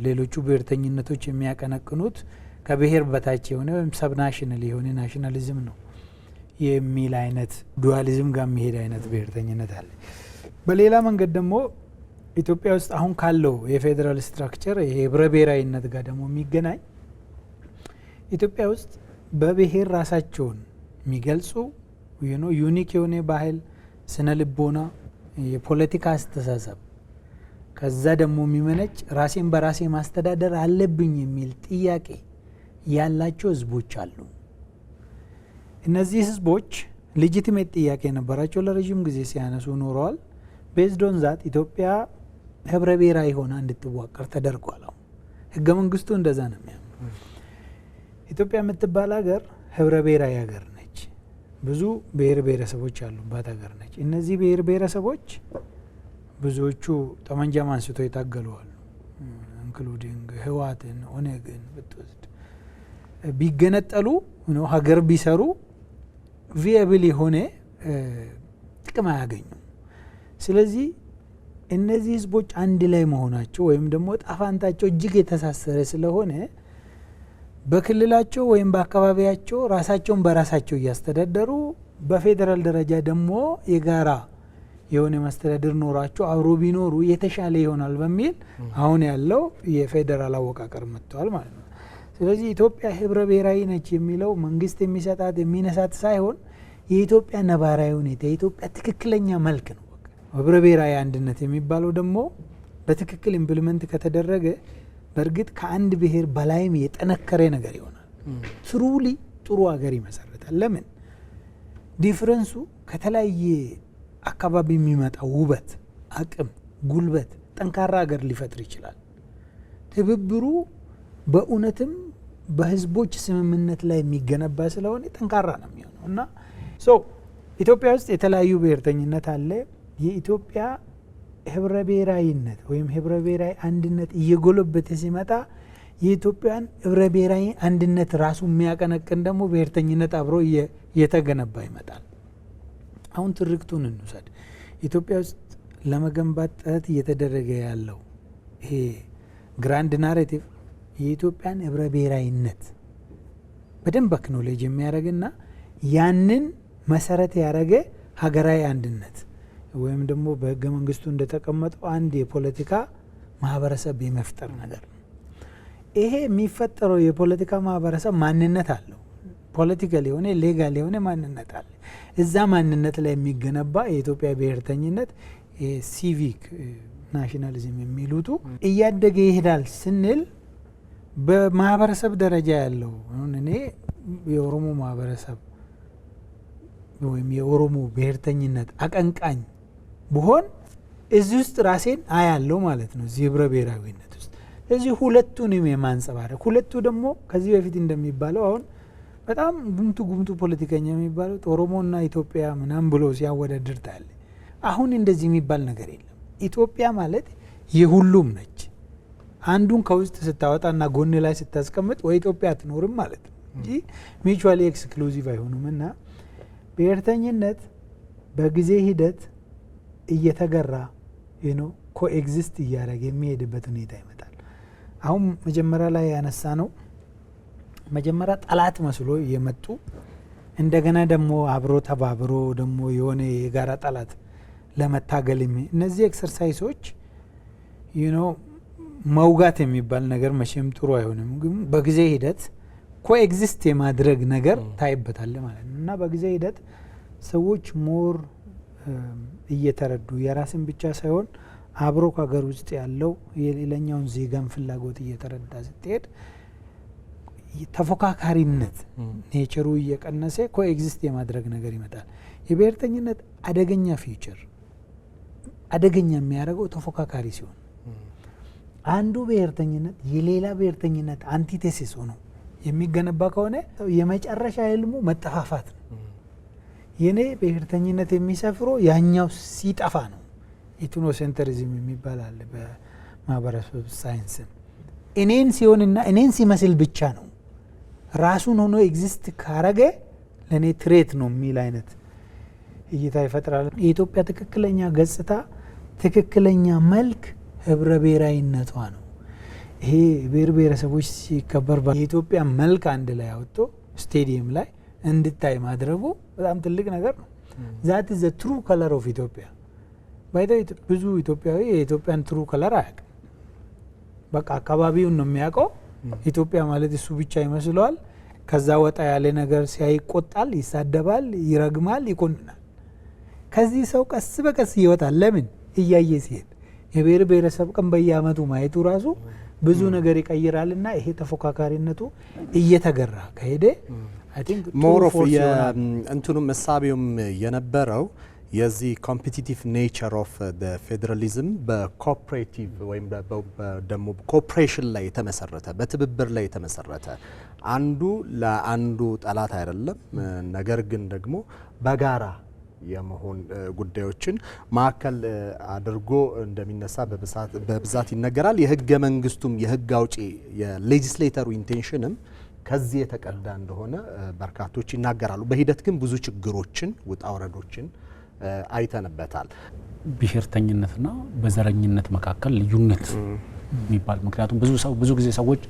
ሌሎቹ ብሔርተኝነቶች የሚያቀነቅኑት ከብሔር በታች የሆነ ወይም ሰብናሽናል የሆነ ናሽናሊዝም ነው የሚል አይነት ዱዋሊዝም ጋር የሚሄድ አይነት ብሔርተኝነት አለ። በሌላ መንገድ ደግሞ ኢትዮጵያ ውስጥ አሁን ካለው የፌዴራል ስትራክቸር የህብረ ብሔራዊነት ጋር ደግሞ የሚገናኝ ኢትዮጵያ ውስጥ በብሔር ራሳቸውን የሚገልጹ ዩኒክ የሆነ ባህል፣ ስነ ልቦና፣ የፖለቲካ አስተሳሰብ ከዛ ደግሞ የሚመነጭ ራሴን በራሴ ማስተዳደር አለብኝ የሚል ጥያቄ ያላቸው ህዝቦች አሉ። እነዚህ ህዝቦች ሌጂቲሜት ጥያቄ ነበራቸው፣ ለረጅም ጊዜ ሲያነሱ ኖረዋል። ቤዝድ ኦን ዛት ኢትዮጵያ ህብረ ብሔራዊ ሆና እንድትዋቀር ተደርጓል። አሁን ህገ መንግስቱ እንደዛ ነው የሚያምነው። ኢትዮጵያ የምትባል ሀገር ህብረ ብሔራዊ ሀገር ነች። ብዙ ብሔር ብሔረሰቦች ያሉባት ሀገር ነች። እነዚህ ብሔር ብሔረሰቦች ብዙዎቹ ጠመንጃ አንስቶ የታገሉዋሉ። ኢንክሉዲንግ ህወሓትን፣ ኦነግን ብትወስድ ቢገነጠሉ ሀገር ቢሰሩ ቪያብል የሆነ ጥቅም አያገኙም። ስለዚህ እነዚህ ህዝቦች አንድ ላይ መሆናቸው ወይም ደግሞ ጣፋንታቸው እጅግ የተሳሰረ ስለሆነ በክልላቸው ወይም በአካባቢያቸው ራሳቸውን በራሳቸው እያስተዳደሩ በፌዴራል ደረጃ ደግሞ የጋራ የሆነ ማስተዳደር ኖራቸው አብሮ ቢኖሩ የተሻለ ይሆናል በሚል አሁን ያለው የፌዴራል አወቃቀር መጥቷል ማለት ነው። ስለዚህ ኢትዮጵያ ህብረ ብሔራዊ ነች የሚለው መንግስት የሚሰጣት የሚነሳት ሳይሆን የኢትዮጵያ ነባራዊ ሁኔታ የኢትዮጵያ ትክክለኛ መልክ ነው። ህብረ ብሔራዊ አንድነት የሚባለው ደግሞ በትክክል ኢምፕሊመንት ከተደረገ በእርግጥ ከአንድ ብሔር በላይም የጠነከረ ነገር ይሆናል። ትሩሊ ጥሩ ሀገር ይመሰረታል። ለምን ዲፍረንሱ ከተለያየ አካባቢ የሚመጣ ውበት፣ አቅም፣ ጉልበት ጠንካራ ሀገር ሊፈጥር ይችላል። ትብብሩ በእውነትም በህዝቦች ስምምነት ላይ የሚገነባ ስለሆነ ጠንካራ ነው የሚሆነው እና ኢትዮጵያ ውስጥ የተለያዩ ብሔርተኝነት አለ። የኢትዮጵያ ህብረ ብሔራዊነት ወይም ህብረ ብሔራዊ አንድነት እየጎለበተ ሲመጣ የኢትዮጵያን ህብረ ብሔራዊ አንድነት ራሱ የሚያቀነቅን ደግሞ ብሔርተኝነት አብሮ እየተገነባ ይመጣል። አሁን ትርክቱን እንውሰድ። ኢትዮጵያ ውስጥ ለመገንባት ጥረት እየተደረገ ያለው ይሄ ግራንድ ናሬቲቭ የኢትዮጵያን ህብረ ብሔራዊነት በደንብ አክኖሌጅ የሚያደርግና ያንን መሰረት ያደረገ ሀገራዊ አንድነት ወይም ደግሞ በህገ መንግስቱ እንደተቀመጠው አንድ የፖለቲካ ማህበረሰብ የመፍጠር ነገር ነው። ይሄ የሚፈጠረው የፖለቲካ ማህበረሰብ ማንነት አለው። ፖለቲካል የሆነ ሌጋል የሆነ ማንነት አለ። እዛ ማንነት ላይ የሚገነባ የኢትዮጵያ ብሔርተኝነት ሲቪክ ናሽናሊዝም የሚሉቱ እያደገ ይሄዳል ስንል በማህበረሰብ ደረጃ ያለው አሁን እኔ የኦሮሞ ማህበረሰብ ወይም የኦሮሞ ብሔርተኝነት አቀንቃኝ ብሆን እዚህ ውስጥ ራሴን አያለው ማለት ነው፣ እዚህ ህብረ ብሔራዊነት ውስጥ። ስለዚህ ሁለቱንም የማንጸባረቅ ሁለቱ ደግሞ ከዚህ በፊት እንደሚባለው አሁን በጣም ጉምቱ ፖለቲከኛ የሚባለው ኦሮሞና ኢትዮጵያ ምናምን ብሎ ሲያወዳድር ታያለ። አሁን እንደዚህ የሚባል ነገር የለም። ኢትዮጵያ ማለት የሁሉም ነች። አንዱን ከውስጥ ስታወጣና ጎን ላይ ስታስቀምጥ ወይ ኢትዮጵያ አትኖርም ማለት ነው እንጂ ሚቹዋሊ ኤክስክሉሲቭ አይሆኑም። እና ብሔርተኝነት በጊዜ ሂደት እየተገራ ኮኤግዚስት እያደረገ የሚሄድበት ሁኔታ ይመጣል። አሁን መጀመሪያ ላይ ያነሳ ነው መጀመሪያ ጠላት መስሎ የመጡ እንደገና ደግሞ አብሮ ተባብሮ ደግሞ የሆነ የጋራ ጠላት ለመታገል እነዚህ ኤክሰርሳይሶች መውጋት የሚባል ነገር መቼም ጥሩ አይሆንም፣ ግን በጊዜ ሂደት ኮኤግዚስት የማድረግ ነገር ታይበታል ማለት ነው። እና በጊዜ ሂደት ሰዎች ሞር እየተረዱ የራስን ብቻ ሳይሆን አብሮ ከሀገር ውስጥ ያለው የሌላኛውን ዜጋን ፍላጎት እየተረዳ ስትሄድ ተፎካካሪነት ኔቸሩ እየቀነሰ ኮኤግዚስት የማድረግ ነገር ይመጣል። የብሔርተኝነት አደገኛ ፊውቸር አደገኛ የሚያደርገው ተፎካካሪ ሲሆን አንዱ ብሔርተኝነት የሌላ ብሔርተኝነት አንቲቴሲስ ሆኖ የሚገነባ ከሆነ የመጨረሻ ህልሙ መጠፋፋት ነው። የኔ ብሔርተኝነት የሚሰፍረው ያኛው ሲጠፋ ነው። ኢትኖሴንተሪዝም የሚባል አለ በማህበረሰብ ሳይንስም። እኔን ሲሆንና እኔን ሲመስል ብቻ ነው ራሱን ሆኖ ኤግዚስት ካረገ ለኔ ትሬት ነው የሚል አይነት እይታ ይፈጥራል። የኢትዮጵያ ትክክለኛ ገጽታ ትክክለኛ መልክ ህብረ ብሔራዊነቷ ነው። ይሄ ብሔር ብሔረሰቦች ሲከበር የኢትዮጵያ መልክ አንድ ላይ አውጥቶ ስቴዲየም ላይ እንድታይ ማድረጉ በጣም ትልቅ ነገር ነው። ዛት ኢዝ ዘ ትሩ ከለር ኦፍ ኢትዮጵያ። ብዙ ኢትዮጵያዊ የኢትዮጵያን ትሩ ከለር አያውቅም። በቃ አካባቢውን ነው የሚያውቀው። ኢትዮጵያ ማለት እሱ ብቻ ይመስለዋል። ከዛ ወጣ ያለ ነገር ሲያይ ይቆጣል፣ ይሳደባል፣ ይረግማል፣ ይኮንናል። ከዚህ ሰው ቀስ በቀስ ይወጣል። ለምን? እያየ ሲሄድ የብሔር ብሔረሰብ ቀን በየአመቱ ማየቱ ራሱ ብዙ ነገር ይቀይራልና ይሄ ተፎካካሪነቱ እየተገራ ከሄደ አይ ቲንክ ሞር ኦፍ እንትኑም መሳቢውም የነበረው የዚህ ኮምፒቲቲቭ ኔቸር ኦፍ ፌዴራሊዝም በኮኦፕሬቲቭ ወይም ደግሞ ኮኦፕሬሽን ላይ የተመሰረተ በትብብር ላይ የተመሰረተ አንዱ ለአንዱ ጠላት አይደለም፣ ነገር ግን ደግሞ በጋራ የመሆን ጉዳዮችን ማዕከል አድርጎ እንደሚነሳ በብዛት ይነገራል። የህገ መንግስቱም የህግ አውጪ የሌጂስሌተሩ ኢንቴንሽንም ከዚህ የተቀዳ እንደሆነ በርካቶች ይናገራሉ። በሂደት ግን ብዙ ችግሮችን ውጣ ወረዶችን አይተንበታል። ብሔርተኝነትና በዘረኝነት መካከል ልዩነት የሚባል ምክንያቱም ብዙ ጊዜ ሰዎች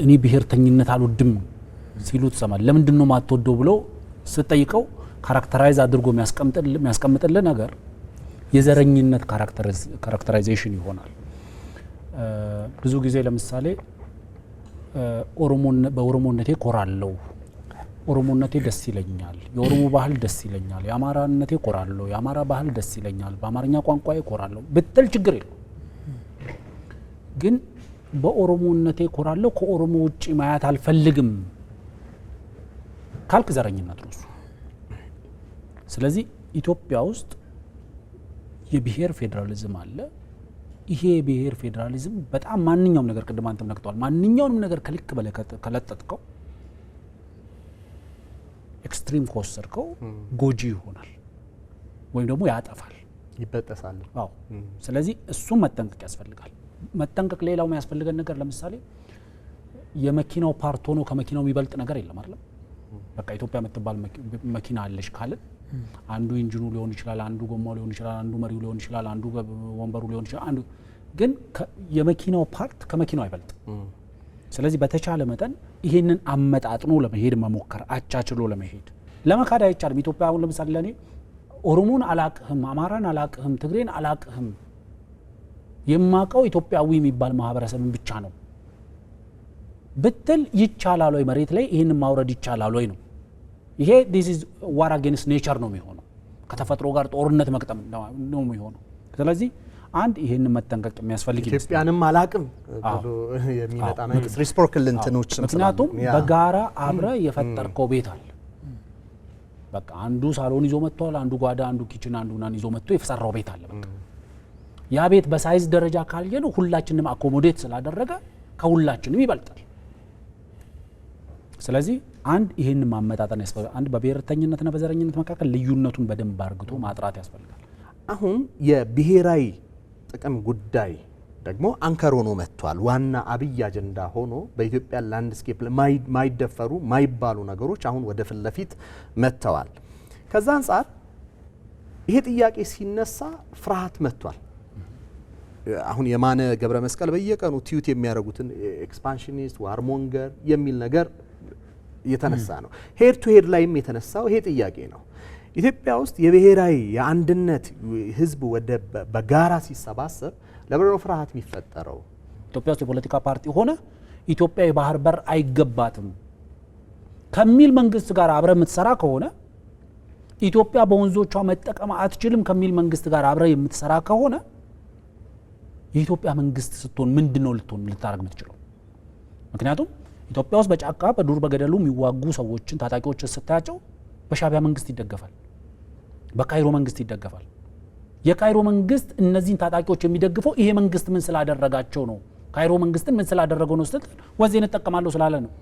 እኔ ብሔርተኝነት አልወድም ሲሉ ትሰማል። ለምንድን ነው ማትወደው ብሎ ስትጠይቀው ካራክተራይዝ አድርጎ የሚያስቀምጥልህ ነገር የዘረኝነት ካራክተራይዜሽን ይሆናል። ብዙ ጊዜ ለምሳሌ በኦሮሞነቴ ኮራለሁ፣ ኦሮሞነቴ ደስ ይለኛል፣ የኦሮሞ ባህል ደስ ይለኛል፣ የአማራነቴ ኮራለሁ፣ የአማራ ባህል ደስ ይለኛል፣ በአማርኛ ቋንቋዬ ኮራለሁ ብትል ችግር የለው። ግን በኦሮሞነቴ ኮራለሁ ከኦሮሞ ውጪ ማየት አልፈልግም ካልክ ዘረኝነት ነው። ስለዚህ ኢትዮጵያ ውስጥ የብሔር ፌዴራሊዝም አለ። ይሄ የብሔር ፌዴራሊዝም በጣም ማንኛውም ነገር ቅድም አንተም ነክተዋል፣ ማንኛውንም ነገር ከልክ በላይ ከለጠጥከው ኤክስትሪም ከወሰድከው ጎጂ ይሆናል ወይም ደግሞ ያጠፋል፣ ይበጠሳል። አዎ። ስለዚህ እሱም መጠንቀቅ ያስፈልጋል። መጠንቀቅ ሌላው የሚያስፈልገን ነገር ለምሳሌ የመኪናው ፓርት ሆኖ ከመኪናው የሚበልጥ ነገር የለም አይደል? በቃ ኢትዮጵያ የምትባል መኪና አለሽ ካልን አንዱ ኢንጂኑ ሊሆን ይችላል፣ አንዱ ጎማው ሊሆን ይችላል፣ አንዱ መሪው ሊሆን ይችላል፣ አንዱ ወንበሩ ሊሆን ይችላል። አንዱ ግን የመኪናው ፓርት ከመኪናው አይበልጥም። ስለዚህ በተቻለ መጠን ይሄንን አመጣጥኖ ለመሄድ መሞከር፣ አቻችሎ ለመሄድ ለመካድ አይቻልም። ኢትዮጵያ አሁን ለምሳሌ ለኔ ኦሮሞን አላቅህም፣ አማራን አላቅህም፣ ትግሬን አላቅህም የማቀው ኢትዮጵያዊ የሚባል ማህበረሰብን ብቻ ነው ብትል ይቻላል ወይ? መሬት ላይ ይሄንን ማውረድ ይቻላል ወይ ነው? ይሄ this is war against nature ነው የሚሆነው። ከተፈጥሮ ጋር ጦርነት መቅጠም ነው የሚሆነው። ስለዚህ አንድ ይሄን መጠንቀቅ የሚያስፈልግ ይመስላል። ኢትዮጵያንም አላቅም ብሎ የሚመጣ መንግስት ሪስፖርክል እንትኖች ምክንያቱም በጋራ አብረ የፈጠርከው ቤት አለ። በቃ አንዱ ሳሎን ይዞ መጥቷል፣ አንዱ ጓዳ፣ አንዱ ኪችን፣ አንዱ ናን ይዞ መጥቶ የፈሰራው ቤት አለ። በቃ ያ ቤት በሳይዝ ደረጃ ካልየነው ሁላችንም አኮሞዴት ስላደረገ ከሁላችንም ይበልጣል። ስለዚህ አንድ ይሄን ማመጣጠን ያስፈልጋል። አንድ በብሔርተኝነትና በዘረኝነት መካከል ልዩነቱን በደንብ አርግቶ ማጥራት ያስፈልጋል። አሁን የብሔራዊ ጥቅም ጉዳይ ደግሞ አንከር ሆኖ መጥቷል። ዋና አብይ አጀንዳ ሆኖ በኢትዮጵያ ላንድስኬፕ ማይደፈሩ ማይባሉ ነገሮች አሁን ወደ ፊት ለፊት መጥተዋል። ከዛ አንጻር ይሄ ጥያቄ ሲነሳ ፍርሃት መጥቷል። አሁን የማነ ገብረ መስቀል በየቀኑ ቲዩት የሚያደርጉትን ኤክስፓንሽኒስት ዋርሞንገር የሚል ነገር የተነሳ ነው። ሄድ ቱ ሄድ ላይም የተነሳው ይሄ ጥያቄ ነው። ኢትዮጵያ ውስጥ የብሔራዊ የአንድነት ህዝብ ወደ በጋራ ሲሰባሰብ ለብረው ፍርሃት የሚፈጠረው ኢትዮጵያ ውስጥ የፖለቲካ ፓርቲ ሆነ ኢትዮጵያ የባህር በር አይገባትም ከሚል መንግስት ጋር አብረ የምትሰራ ከሆነ ኢትዮጵያ በወንዞቿ መጠቀም አትችልም ከሚል መንግስት ጋር አብረ የምትሰራ ከሆነ የኢትዮጵያ መንግስት ስትሆን ምንድነው ልታረግ የምትችለው? ምክንያቱም ኢትዮጵያ ውስጥ በጫካ በዱር በገደሉ የሚዋጉ ሰዎችን ታጣቂዎችን ስታያቸው በሻቢያ መንግስት ይደገፋል፣ በካይሮ መንግስት ይደገፋል። የካይሮ መንግስት እነዚህን ታጣቂዎች የሚደግፈው ይሄ መንግስት ምን ስላደረጋቸው ነው? ካይሮ መንግስትን ምን ስላደረገው ነው ስትል ወንዜን እጠቀማለሁ ስላለ ነው፣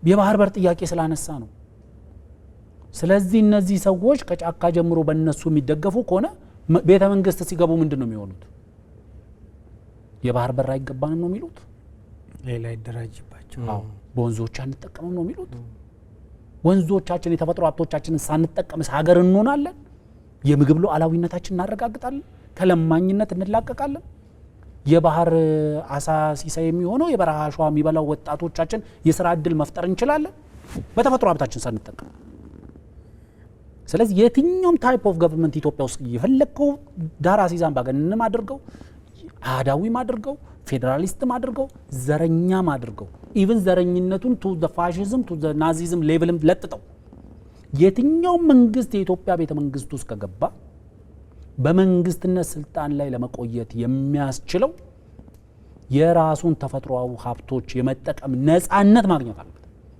የባህር በር ጥያቄ ስላነሳ ነው። ስለዚህ እነዚህ ሰዎች ከጫካ ጀምሮ በእነሱ የሚደገፉ ከሆነ ቤተ መንግስት ሲገቡ ምንድን ነው የሚሆኑት? የባህር በር አይገባንም ነው የሚሉት። ሌላ ይደራጅባቸው፣ በወንዞች አንጠቀምም ነው የሚሉት። ወንዞቻችን የተፈጥሮ ሀብቶቻችንን ሳንጠቀምስ ሀገር እንሆናለን? የምግብ ሉዓላዊነታችንን እናረጋግጣለን? ከለማኝነት እንላቀቃለን? የባህር አሳ ሲሳይ የሚሆነው የበረሃ አሸዋ የሚበላው ወጣቶቻችን የሥራ ዕድል መፍጠር እንችላለን? በተፈጥሮ ሀብታችን ሳንጠቀም። ስለዚህ የትኛውም ታይፕ ኦፍ ገቨርንመንት ኢትዮጵያ ውስጥ የፈለግከው ዳር አሲዛም ባገንም አድርገው አህዳዊም አድርገው ፌዴራሊስትም አድርገው ዘረኛም አድርገው ኢቭን ዘረኝነቱን ቱ ዘ ፋሺዝም ቱ ዘ ናዚዝም ሌቭልም ለጥጠው የትኛውም መንግስት የኢትዮጵያ ቤተ መንግስት ውስጥ ከገባ በመንግስትነት ስልጣን ላይ ለመቆየት የሚያስችለው የራሱን ተፈጥሯዊ ሀብቶች የመጠቀም ነፃነት ማግኘት አለበት።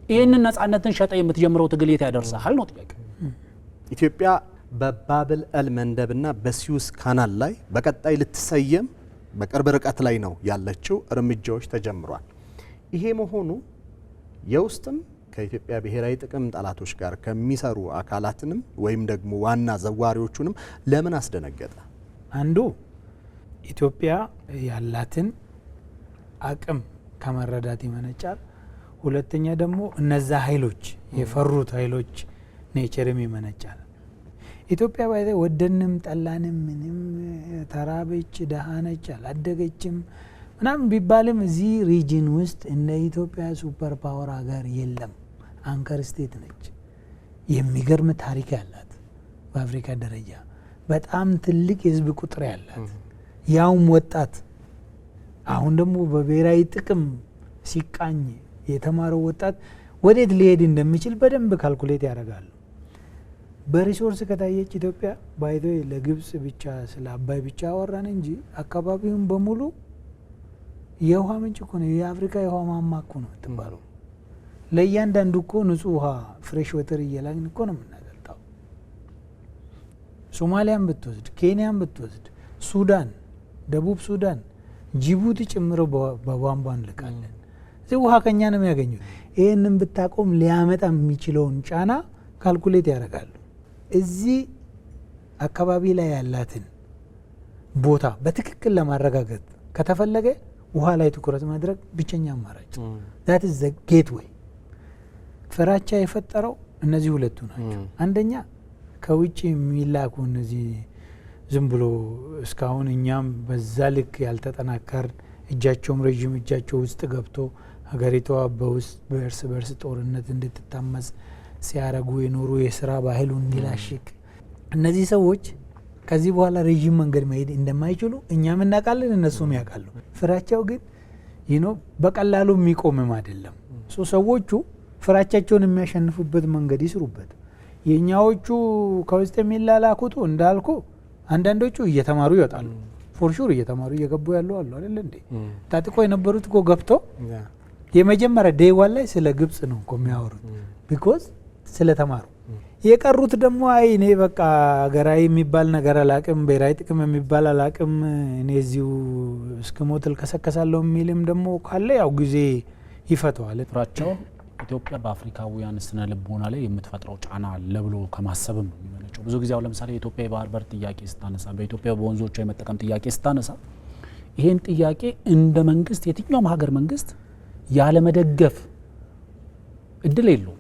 ይህንን ነፃነትን ሸጠ የምትጀምረው ትግል የት ያደርሳል ነው ጥያቄ። ኢትዮጵያ በባብል ኤል መንደብና በሲዩስ ካናል ላይ በቀጣይ ልትሰየም በቅርብ ርቀት ላይ ነው ያለችው። እርምጃዎች ተጀምሯል። ይሄ መሆኑ የውስጥም ከኢትዮጵያ ብሔራዊ ጥቅም ጠላቶች ጋር ከሚሰሩ አካላትንም ወይም ደግሞ ዋና ዘዋሪዎቹንም ለምን አስደነገጠ? አንዱ ኢትዮጵያ ያላትን አቅም ከመረዳት ይመነጫል። ሁለተኛ ደግሞ እነዛ ኃይሎች የፈሩት ኃይሎች ኔቸርም ይመነጫል። ኢትዮጵያ ባይዘ ወደንም ጠላንም ምንም ተራበች ደሃነች አላደገችም ምናምን ቢባልም እዚህ ሪጅን ውስጥ እንደ ኢትዮጵያ ሱፐር ፓወር ሀገር የለም። አንከር ስቴት ነች። የሚገርም ታሪክ ያላት በአፍሪካ ደረጃ በጣም ትልቅ የህዝብ ቁጥር ያላት ያውም ወጣት። አሁን ደግሞ በብሔራዊ ጥቅም ሲቃኝ የተማረው ወጣት ወዴት ሊሄድ እንደሚችል በደንብ ካልኩሌት ያደርጋሉ። በሪሶርስ ከታየች ኢትዮጵያ ባይዶ ለግብጽ ብቻ ስለ አባይ ብቻ አወራን እንጂ አካባቢውን በሙሉ የውሃ ምንጭ እኮ ነው። የአፍሪካ የውሃ ማማ እኮ ነው የምትባለው። ለእያንዳንዱ እኮ ንጹህ ውሃ ፍሬሽ ወተር እየላግን እኮ ነው የምናጠጣው። ሶማሊያን ብትወስድ፣ ኬንያን ብትወስድ፣ ሱዳን፣ ደቡብ ሱዳን፣ ጅቡቲ ጭምሮ በቧንቧ እንልካለን። እዚህ ውሃ ከኛ ነው የሚያገኙት። ይህንን ብታቆም ሊያመጣ የሚችለውን ጫና ካልኩሌት ያደርጋሉ። እዚህ አካባቢ ላይ ያላትን ቦታ በትክክል ለማረጋገጥ ከተፈለገ ውሃ ላይ ትኩረት ማድረግ ብቸኛ አማራጭ that is the gateway። ፍራቻ የፈጠረው እነዚህ ሁለቱ ናቸው። አንደኛ ከውጭ የሚላኩ እነዚህ ዝም ብሎ እስካሁን እኛም በዛ ልክ ያልተጠናከር እጃቸውም ረዥም እጃቸው ውስጥ ገብቶ ሀገሪቷ በውስጥ በእርስ በርስ ጦርነት እንድትታመስ ሲያረጉ የኖሩ የስራ ባህሉ እንዲላሽቅ እነዚህ ሰዎች ከዚህ በኋላ ረዥም መንገድ መሄድ እንደማይችሉ እኛም እናውቃለን፣ እነሱም ያውቃሉ። ፍራቻው ግን በቀላሉ የሚቆምም አይደለም። ሰዎቹ ፍራቻቸውን የሚያሸንፉበት መንገድ ይስሩበት። የኛዎቹ ከውስጥ የሚላላኩቱ እንዳልኩ አንዳንዶቹ እየተማሩ ይወጣሉ። ፎር ሹር እየተማሩ እየገቡ ያሉ አሉ አይደል እንዴ? ታጥቆ የነበሩት እኮ ገብቶ የመጀመሪያ ዴይ ዋን ላይ ስለ ግብጽ ነው እኮ የሚያወሩት ቢኮዝ ስለተማሩ። የቀሩት ደግሞ አይ እኔ በቃ ሀገራዊ የሚባል ነገር አላቅም፣ ብሔራዊ ጥቅም የሚባል አላቅም፣ እኔ እዚሁ እስክሞትል ከሰከሳለሁ የሚልም ደግሞ ካለ ያው ጊዜ ይፈተዋል። ፍራቻው ኢትዮጵያ በአፍሪካውያን ስነ ልቦና ላይ የምትፈጥረው ጫና አለ ብሎ ከማሰብም ነው የሚመነጨው። ብዙ ጊዜ አሁን ለምሳሌ የኢትዮጵያ የባህር በር ጥያቄ ስታነሳ፣ በኢትዮጵያ በወንዞቿ የመጠቀም ጥያቄ ስታነሳ ይሄን ጥያቄ እንደ መንግስት የትኛውም ሀገር መንግስት ያለመደገፍ እድል የለውም።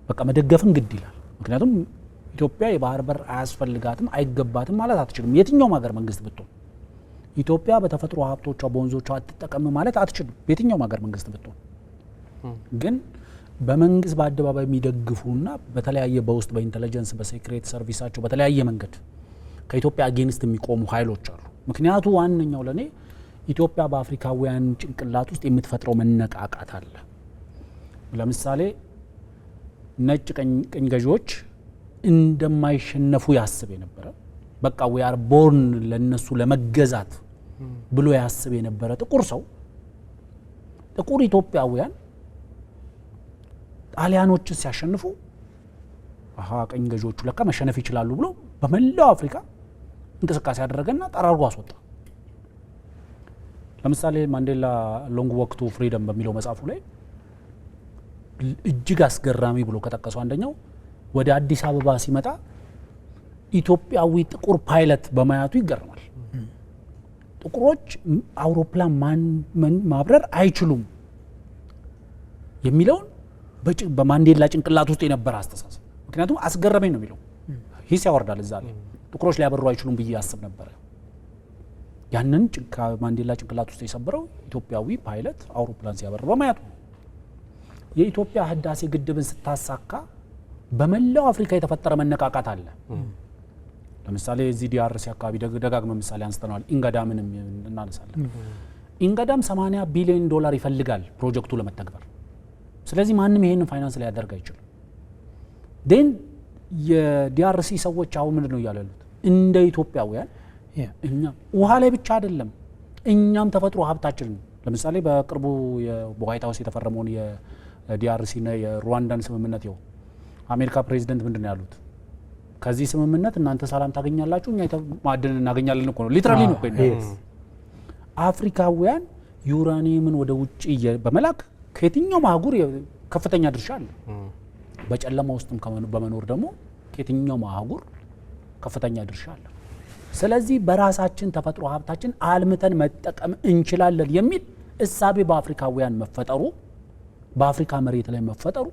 በቃ መደገፍን ግድ ይላል። ምክንያቱም ኢትዮጵያ የባህር በር አያስፈልጋትም አይገባትም ማለት አትችልም። የትኛውም ሀገር መንግስት ብትሆን ኢትዮጵያ በተፈጥሮ ሀብቶቿ በወንዞቿ አትጠቀም ማለት አትችልም። የትኛውም ሀገር መንግስት ብትሆን ግን በመንግስት በአደባባይ የሚደግፉና በተለያየ በውስጥ በኢንተለጀንስ በሴክሬት ሰርቪሳቸው በተለያየ መንገድ ከኢትዮጵያ አጌንስት የሚቆሙ ኃይሎች አሉ። ምክንያቱ ዋነኛው ለኔ ኢትዮጵያ በአፍሪካውያን ጭንቅላት ውስጥ የምትፈጥረው መነቃቃት አለ። ለምሳሌ ነጭ ቀኝ ገዢዎች እንደማይሸነፉ ያስብ የነበረ በቃ we are born ለነሱ ለመገዛት ብሎ ያስብ የነበረ ጥቁር ሰው ጥቁር ኢትዮጵያውያን ጣሊያኖች ሲያሸንፉ ቀኝ ገዢዎቹ ለካ መሸነፍ ይችላሉ ብሎ በመላው አፍሪካ እንቅስቃሴ ያደረገና ጠራርጎ አስወጣ። ለምሳሌ ማንዴላ ሎንግ ዎክ ቱ ፍሪደም በሚለው መጽሐፉ ላይ እጅግ አስገራሚ ብሎ ከጠቀሰው አንደኛው ወደ አዲስ አበባ ሲመጣ ኢትዮጵያዊ ጥቁር ፓይለት በማያቱ ይገርማል። ጥቁሮች አውሮፕላን ማብረር አይችሉም የሚለውን በማንዴላ ጭንቅላት ውስጥ የነበረ አስተሳሰብ። ምክንያቱም አስገረመኝ ነው የሚለው ሂስ ያወርዳል እዛ ላይ ጥቁሮች ሊያበሩ አይችሉም ብዬ አስብ ነበር። ያንን ማንዴላ ጭንቅላት ውስጥ የሰበረው ኢትዮጵያዊ ፓይለት አውሮፕላን ሲያበር በማየቱ የኢትዮጵያ ህዳሴ ግድብን ስታሳካ በመላው አፍሪካ የተፈጠረ መነቃቃት አለ። ለምሳሌ እዚህ ዲአርሲ አካባቢ ደጋግመ ምሳሌ አንስተናል። ኢንጋዳምንም እናነሳለን። ኢንጋዳም 80 ቢሊዮን ዶላር ይፈልጋል ፕሮጀክቱ ለመተግበር። ስለዚህ ማንም ይሄንን ፋይናንስ ላይ ያደርግ አይችልም። ዴን የዲአርሲ ሰዎች አሁን ምንድን ነው እያሉ ያሉት? እንደ ኢትዮጵያውያን እኛ ውሃ ላይ ብቻ አይደለም እኛም ተፈጥሮ ሀብታችን ለምሳሌ በቅርቡ በዋይት ሃውስ የተፈረመውን የዲአርሲና የሩዋንዳን ስምምነት ይኸው አሜሪካ ፕሬዚደንት ምንድን ነው ያሉት? ከዚህ ስምምነት እናንተ ሰላም ታገኛላችሁ፣ እኛ ማዕድን እናገኛለን እኮ ነው። ሊትራሊ ነው እኮ። አፍሪካውያን ዩራኒየምን ወደ ውጭ በመላክ ከየትኛው አህጉር ከፍተኛ ድርሻ አለ። በጨለማ ውስጥም በመኖር ደግሞ ከየትኛው አህጉር ከፍተኛ ድርሻ አለ። ስለዚህ በራሳችን ተፈጥሮ ሀብታችን አልምተን መጠቀም እንችላለን የሚል እሳቤ በአፍሪካውያን መፈጠሩ፣ በአፍሪካ መሬት ላይ መፈጠሩ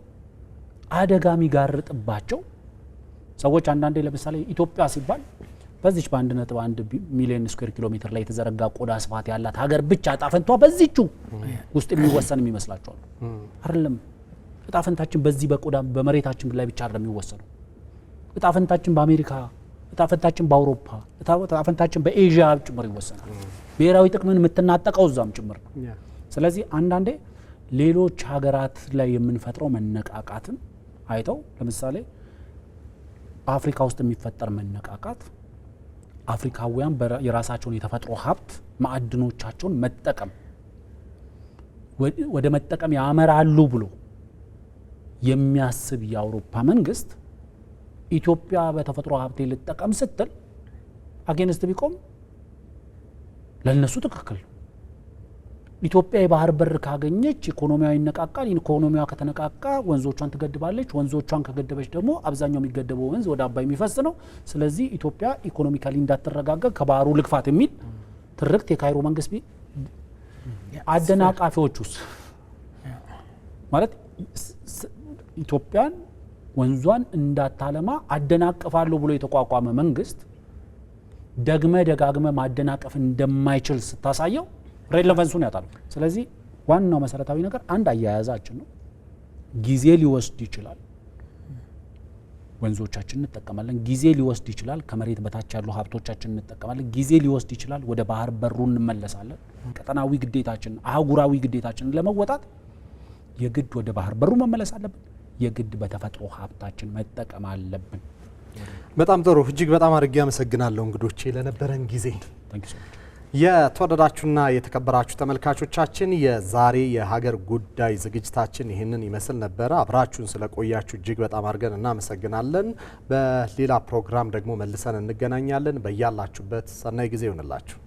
አደጋ የሚጋርጥባቸው ሰዎች አንዳንዴ ለምሳሌ ኢትዮጵያ ሲባል በዚች በ1.1 ሚሊዮን ስኩዌር ኪሎ ሜትር ላይ የተዘረጋ ቆዳ ስፋት ያላት ሀገር ብቻ ጣፈንቷ በዚቹ ውስጥ የሚወሰን የሚመስላቸዋል። አይደለም። እጣፈንታችን በዚህ በቆዳ በመሬታችን ላይ ብቻ አይደለም የሚወሰነው። እጣፈንታችን በአሜሪካ፣ እጣፈንታችን በአውሮፓ፣ እጣፈንታችን በኤዥያ ጭምር ይወሰናል። ብሔራዊ ጥቅምን የምትናጠቀው እዛም ጭምር ነው። ስለዚህ አንዳንዴ ሌሎች ሀገራት ላይ የምንፈጥረው መነቃቃትን አይተው ለምሳሌ አፍሪካ ውስጥ የሚፈጠር መነቃቃት አፍሪካውያን የራሳቸውን የተፈጥሮ ሀብት ማዕድኖቻቸውን መጠቀም ወደ መጠቀም ያመራሉ ብሎ የሚያስብ የአውሮፓ መንግስት ኢትዮጵያ በተፈጥሮ ሀብቴ ልጠቀም ስትል አጌንስት ቢቆም ለነሱ ትክክል። ኢትዮጵያ የባህር በር ካገኘች ኢኮኖሚያ ይነቃቃል። ኢኮኖሚያ ከተነቃቃ ወንዞቿን ትገድባለች። ወንዞቿን ከገደበች ደግሞ አብዛኛው የሚገደበው ወንዝ ወደ አባይ የሚፈስ ነው። ስለዚህ ኢትዮጵያ ኢኮኖሚካሊ እንዳትረጋጋ ከባህሩ ልክፋት የሚል ትርክት የካይሮ መንግስት አደናቃፊዎቹስ ማለት ኢትዮጵያን ወንዟን እንዳታለማ አደናቅፋለሁ ብሎ የተቋቋመ መንግስት ደጋግመ ማደናቀፍ እንደማይችል ስታሳየው ሬሌቫንሱን ያጣሉ። ስለዚህ ዋናው መሰረታዊ ነገር አንድ አያያዛችን ነው። ጊዜ ሊወስድ ይችላል። ወንዞቻችን እንጠቀማለን። ጊዜ ሊወስድ ይችላል። ከመሬት በታች ያሉ ሀብቶቻችን እንጠቀማለን። ጊዜ ሊወስድ ይችላል። ወደ ባህር በሩ እንመለሳለን። ቀጠናዊ ግዴታችን፣ አህጉራዊ ግዴታችንን ለመወጣት የግድ ወደ ባህር በሩ መመለስ አለብን። የግድ በተፈጥሮ ሀብታችን መጠቀም አለብን። በጣም ጥሩ። እጅግ በጣም አድርጌ አመሰግናለሁ እንግዶቼ ለነበረን ጊዜ። የተወደዳችሁና የተከበራችሁ ተመልካቾቻችን የዛሬ የሀገር ጉዳይ ዝግጅታችን ይህንን ይመስል ነበረ። አብራችሁን ስለቆያችሁ እጅግ በጣም አድርገን እናመሰግናለን። በሌላ ፕሮግራም ደግሞ መልሰን እንገናኛለን። በያላችሁበት ሰናይ ጊዜ ይሆንላችሁ።